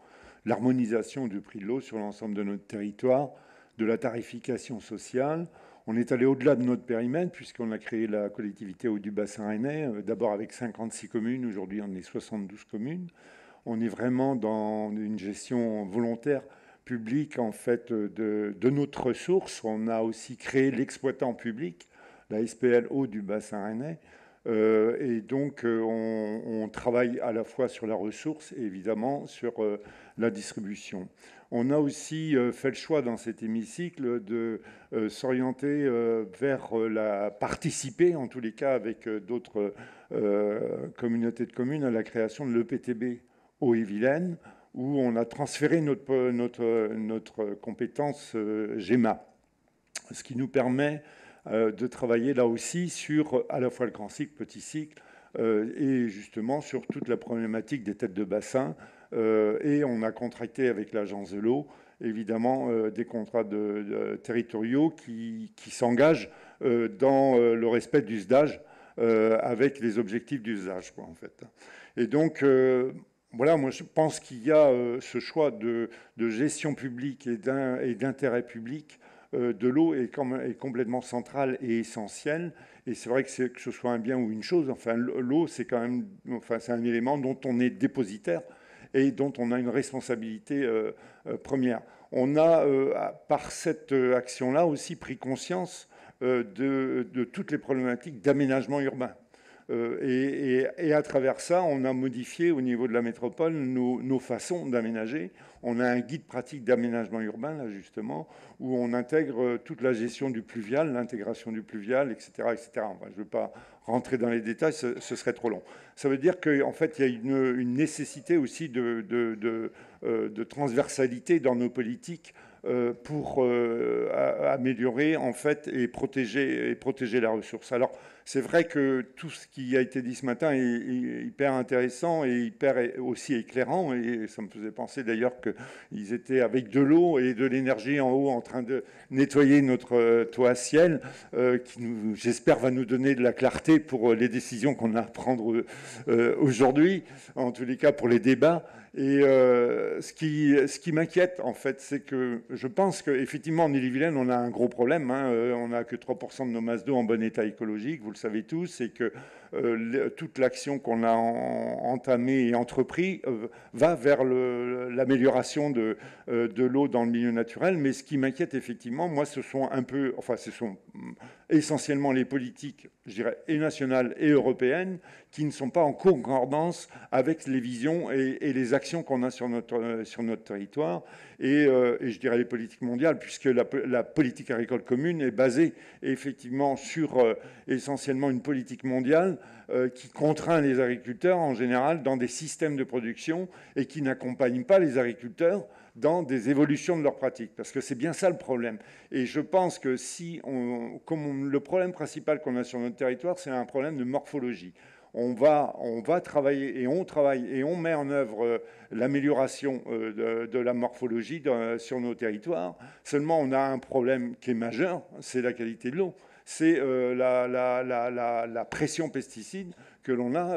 l'harmonisation du prix de l'eau sur l'ensemble de notre territoire, de la tarification sociale. On est allé au-delà de notre périmètre, puisqu'on a créé la collectivité eau du bassin rennais, d'abord avec 56 communes, aujourd'hui on est 72 communes. On est vraiment dans une gestion volontaire publique, en fait, de notre ressource. On a aussi créé l'exploitant public, la SPL eau du bassin rennais. Et donc, on travaille à la fois sur la ressource et évidemment sur la distribution. On a aussi fait le choix dans cet hémicycle de s'orienter vers participer, en tous les cas avec d'autres communautés de communes, à la création de l'EPTB Haut-et-Vilaine, où on a transféré notre compétence GEMA, ce qui nous permet de travailler là aussi sur à la fois le grand cycle, petit cycle, et justement sur toute la problématique des têtes de bassin. Et on a contracté avec l'Agence de l'eau, évidemment, des contrats territoriaux qui s'engagent dans le respect du SDAGE, avec les objectifs du SDAGE, quoi, en fait. Et donc, voilà, moi je pense qu'il y a ce choix de gestion publique et d'intérêt public de l'eau est complètement central et essentiel. Et c'est vrai que ce soit un bien ou une chose, enfin l'eau c'est quand même, enfin c'est un élément dont on est dépositaire et dont on a une responsabilité première. On a par cette action-là aussi pris conscience de toutes les problématiques d'aménagement urbain. Et à travers ça, on a modifié au niveau de la métropole nos façons d'aménager. On a un guide pratique d'aménagement urbain, là justement, où on intègre toute la gestion du pluvial, l'intégration du pluvial, etc. etc. Enfin, je ne veux pas rentrer dans les détails, ce serait trop long. Ça veut dire qu'en fait, il y a une nécessité aussi de transversalité dans nos politiques pour améliorer en fait et protéger la ressource. Alors c'est vrai que tout ce qui a été dit ce matin est hyper intéressant et hyper aussi éclairant, et ça me faisait penser d'ailleurs qu'ils étaient avec de l'eau et de l'énergie en haut en train de nettoyer notre toit à ciel, qui j'espère va nous donner de la clarté pour les décisions qu'on a à prendre aujourd'hui, en tous les cas pour les débats. Et ce qui m'inquiète, en fait, c'est que je pense qu'effectivement, en Ille-et-Vilaine, on a un gros problème. Hein. On n'a que 3% de nos masses d'eau en bon état écologique, vous le savez tous, et que toute l'action qu'on a entamée et entreprise va vers l'amélioration de l'eau dans le milieu naturel. Mais ce qui m'inquiète, effectivement, moi, ce sont essentiellement les politiques, je dirais, et nationales et européennes, qui ne sont pas en concordance avec les visions et les actions qu'on a sur notre territoire, et je dirais les politiques mondiales, puisque la politique agricole commune est basée effectivement sur essentiellement une politique mondiale qui contraint les agriculteurs en général dans des systèmes de production et qui n'accompagne pas les agriculteurs dans des évolutions de leurs pratiques, parce que c'est bien ça le problème. Et je pense que le problème principal qu'on a sur notre territoire, c'est un problème de morphologie. On va travailler et on travaille et on met en œuvre l'amélioration de la morphologie sur nos territoires. Seulement, on a un problème qui est majeur, c'est la qualité de l'eau. C'est la pression pesticide que l'on a.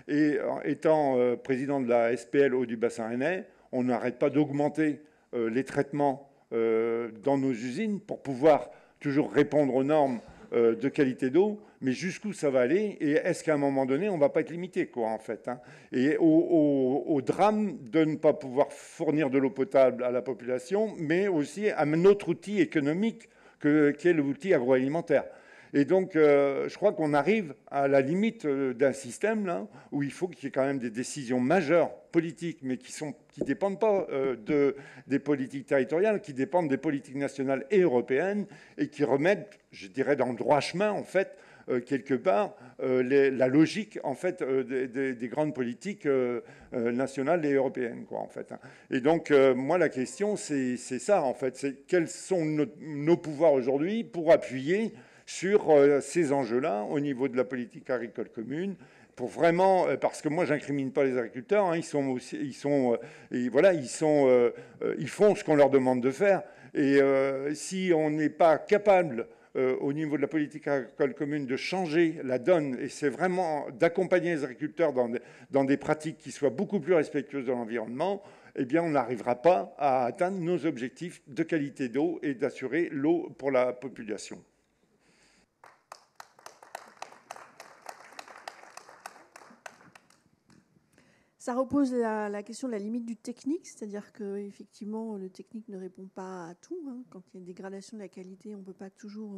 Et étant président de la SPL eau du bassin rennais, on n'arrête pas d'augmenter les traitements dans nos usines pour pouvoir toujours répondre aux normes de qualité d'eau, mais jusqu'où ça va aller, et est-ce qu'à un moment donné, on ne va pas être limité, quoi, en fait, hein. Et au drame de ne pas pouvoir fournir de l'eau potable à la population, mais aussi à un autre outil économique qui est l'outil agroalimentaire. Et donc, je crois qu'on arrive à la limite d'un système là, où il faut qu'il y ait quand même des décisions majeures politiques, mais qui ne dépendent pas des politiques territoriales, qui dépendent des politiques nationales et européennes, et qui remettent, je dirais, dans le droit chemin, en fait, quelque part, la logique, en fait, des grandes politiques nationales et européennes, quoi, en fait. Et donc, moi, la question, c'est ça, en fait. C'est quels sont nos pouvoirs aujourd'hui pour appuyer sur ces enjeux-là au niveau de la politique agricole commune, pour vraiment, parce que moi j'incrimine pas les agriculteurs, hein, ils font ce qu'on leur demande de faire, et si on n'est pas capable au niveau de la politique agricole commune de changer la donne, et c'est vraiment d'accompagner les agriculteurs dans des pratiques qui soient beaucoup plus respectueuses de l'environnement, eh bien, on n'arrivera pas à atteindre nos objectifs de qualité d'eau et d'assurer l'eau pour la population. Ça repose la question de la limite du technique, c'est-à-dire qu'effectivement, le technique ne répond pas à tout. Hein. Quand il y a une dégradation de la qualité, on ne peut pas toujours...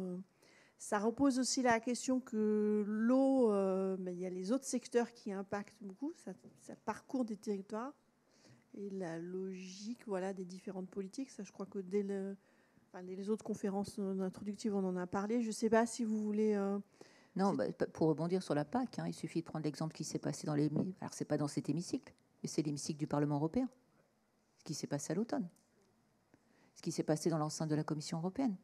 Ça repose aussi la question que l'eau, il y a les autres secteurs qui impactent beaucoup, ça parcourt des territoires, et la logique des différentes politiques. Ça, je crois que dès les autres conférences introductives, on en a parlé. Je ne sais pas si vous voulez... Non, pour rebondir sur la PAC, il suffit de prendre l'exemple qui s'est passé dans l'hémicycle. Alors, ce n'est pas dans cet hémicycle, mais c'est l'hémicycle du Parlement européen. Ce qui s'est passé à l'automne. Ce qui s'est passé dans l'enceinte de la Commission européenne.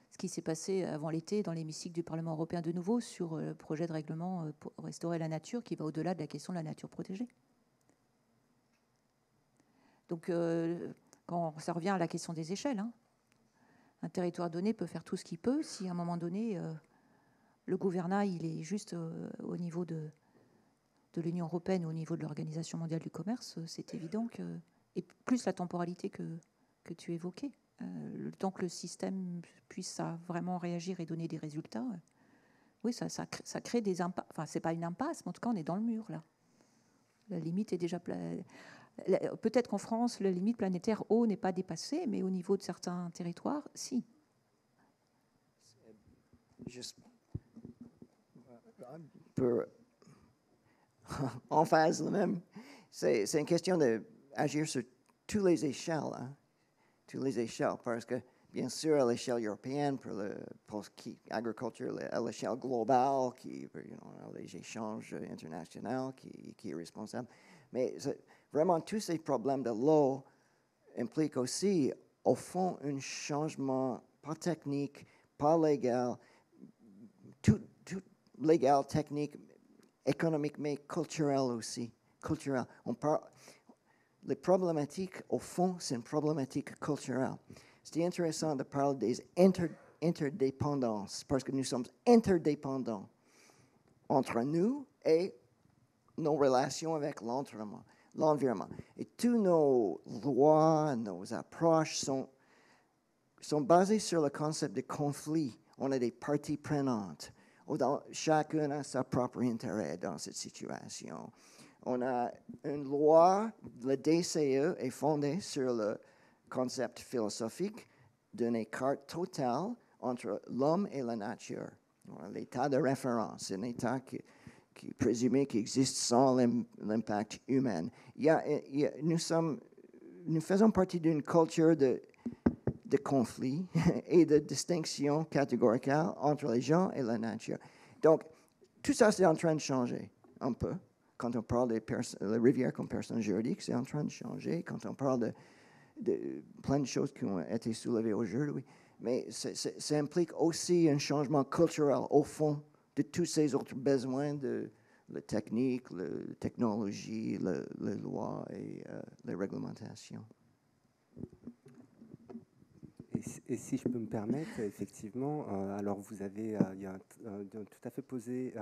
Ce qui s'est passé avant l'été dans l'hémicycle du Parlement européen de nouveau sur le projet de règlement pour restaurer la nature qui va au-delà de la question de la nature protégée. Donc, quand ça revient à la question des échelles, un territoire donné peut faire tout ce qu'il peut. Si à un moment donné, le gouvernail il est juste au niveau de l'Union européenne, au niveau de l'Organisation mondiale du commerce, c'est évident que... Et plus la temporalité que tu évoquais, le temps que le système puisse vraiment réagir et donner des résultats, oui, ça crée des impasses. Enfin, c'est pas une impasse, mais en tout cas, on est dans le mur, là. La limite est déjà... Peut-être qu'en France, la limite planétaire eau n'est pas dépassée, mais au niveau de certains territoires, si. Juste un peu en phase le même. C'est une question d'agir sur toutes les échelles, toutes les échelles, parce que bien sûr à l'échelle européenne pour l'agriculture, à l'échelle globale, les échanges internationaux qui est responsable, mais vraiment, tous ces problèmes de l'eau impliquent aussi, au fond, un changement pas technique, pas légal, tout légal, technique, économique, mais culturel aussi. Culturel. Les problématiques, au fond, c'est une problématique culturelle. C'est intéressant de parler des interdépendances, parce que nous sommes interdépendants entre nous et nos relations avec l'environnement. Et tous nos lois, nos approches sont basées sur le concept de conflit. On a des parties prenantes. Chacun a sa propre intérêt dans cette situation. On a une loi, le DCE est fondée sur le concept philosophique d'un écart total entre l'homme et la nature. L'état de référence, c'est un état qui est présumé qu'il existe sans l'impact humain. Nous faisons partie d'une culture de conflit et de distinction catégorique entre les gens et la nature. Donc, tout ça, c'est en train de changer un peu. Quand on parle des rivières comme personne juridique, c'est en train de changer. Quand on parle de plein de choses qui ont été soulevées aujourd'hui, mais ça implique aussi un changement culturel au fond de tous ces autres besoins de la technique, la technologie, les lois et les réglementations. Et si je peux me permettre, effectivement, alors vous avez tout à fait posé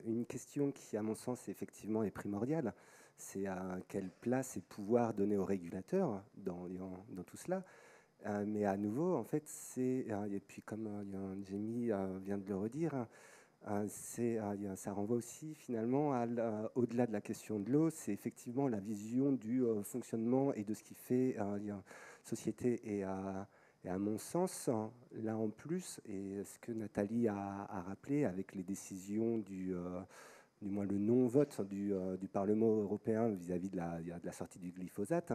une question qui, à mon sens, effectivement est primordiale. C'est quelle place et pouvoir donner aux régulateurs dans tout cela. Mais à nouveau, en fait, et puis comme Jamie vient de le redire, ça renvoie aussi finalement au-delà de la question de l'eau, c'est effectivement la vision du fonctionnement et de ce qui fait société. Et à mon sens, là en plus, et ce que Nathalie a rappelé avec les décisions du moins le non-vote du Parlement européen vis-à-vis de la sortie du glyphosate,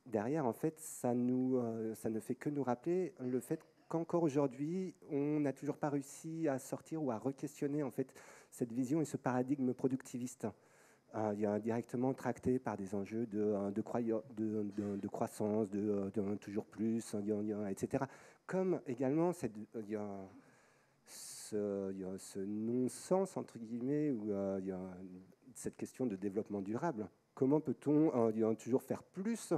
derrière, en fait, ça ne fait que nous rappeler le fait qu'encore aujourd'hui, on n'a toujours pas réussi à sortir ou à re-questionner en fait, cette vision et ce paradigme productiviste. Il y a directement tracté par des enjeux de croissance, de toujours plus, etc. Comme également il y a ce non-sens, entre guillemets, où il y a cette question de développement durable. Comment peut-on toujours faire plus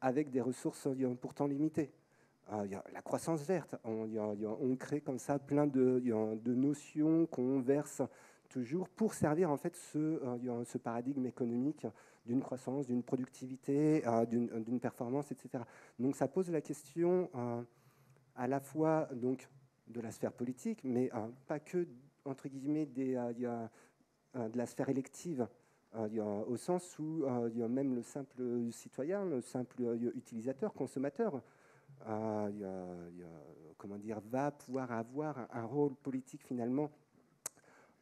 avec des ressources pourtant limitées ? Il y a la croissance verte. On crée comme ça plein de notions qu'on verse toujours pour servir en fait ce paradigme économique d'une croissance, d'une productivité, d'une performance, etc. Donc ça pose la question à la fois donc, de la sphère politique, mais pas que, entre guillemets, de la sphère élective, au sens où même le simple citoyen, le simple utilisateur, consommateur, comment dire, va pouvoir avoir un rôle politique finalement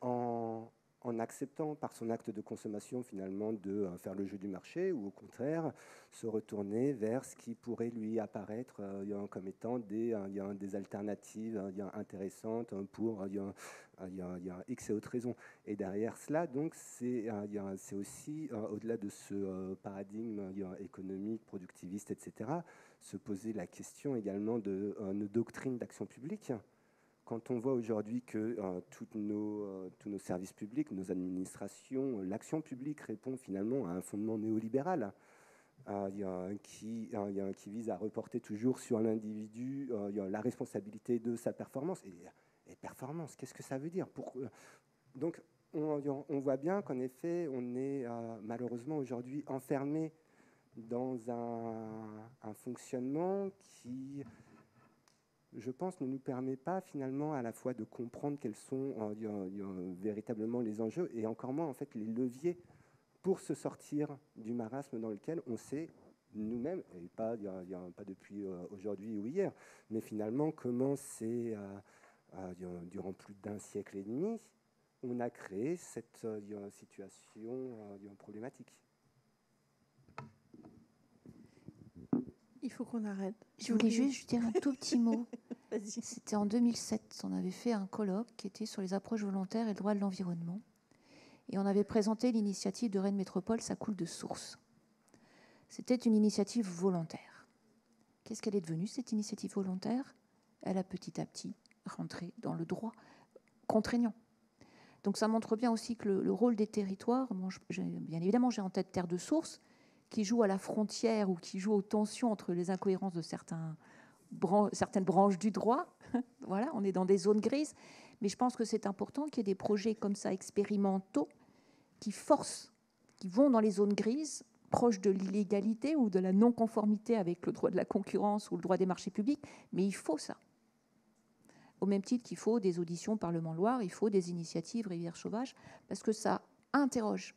en acceptant par son acte de consommation finalement de faire le jeu du marché ou au contraire se retourner vers ce qui pourrait lui apparaître comme étant des alternatives intéressantes pour X et autres raisons. Et derrière cela, donc, c'est aussi, au-delà de ce paradigme économique, productiviste, etc., se poser la question également de nos doctrines d'action publique. Quand on voit aujourd'hui que tous nos services publics, nos administrations, l'action publique répond finalement à un fondement néolibéral qui vise à reporter toujours sur l'individu la responsabilité de sa performance. Et performance, qu'est-ce que ça veut dire? Donc, on voit bien qu'en effet, on est malheureusement aujourd'hui enfermé dans un fonctionnement qui, je pense, ne nous permet pas finalement à la fois de comprendre quels sont véritablement les enjeux et encore moins en fait les leviers pour se sortir du marasme dans lequel on sait nous-mêmes, et pas depuis aujourd'hui ou hier, mais finalement comment c'est durant plus d'un siècle et demi, on a créé cette situation problématique. Il faut qu'on arrête. Je voulais juste dire un tout petit mot. C'était en 2007. On avait fait un colloque qui était sur les approches volontaires et le droit de l'environnement. Et on avait présenté l'initiative de Rennes Métropole, ça coule de source. C'était une initiative volontaire. Qu'est-ce qu'elle est devenue, cette initiative volontaire? Elle a petit à petit rentré dans le droit contraignant. Donc ça montre bien aussi que le rôle des territoires, bien évidemment j'ai en tête Terre de Source, qui joue à la frontière ou qui joue aux tensions entre les incohérences de certaines branches du droit. Voilà, on est dans des zones grises. Mais je pense que c'est important qu'il y ait des projets comme ça expérimentaux qui forcent, qui vont dans les zones grises, proches de l'illégalité ou de la non-conformité avec le droit de la concurrence ou le droit des marchés publics. Mais il faut ça. Au même titre qu'il faut des auditions Parlement Loire, il faut des initiatives Rivière Sauvage, parce que ça interroge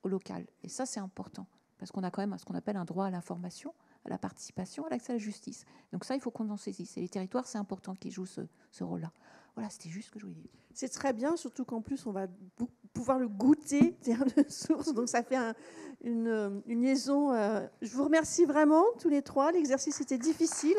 au local. Et ça, c'est important, parce qu'on a quand même ce qu'on appelle un droit à l'information, à la participation, à l'accès à la justice. Donc ça, il faut qu'on en saisisse. Et les territoires, c'est important qu'ils jouent ce rôle-là. Voilà, c'était juste ce que je voulais dire. C'est très bien, surtout qu'en plus, on va pouvoir le goûter, Terre de Source. Donc ça fait une liaison. Je vous remercie vraiment, tous les trois. L'exercice était difficile.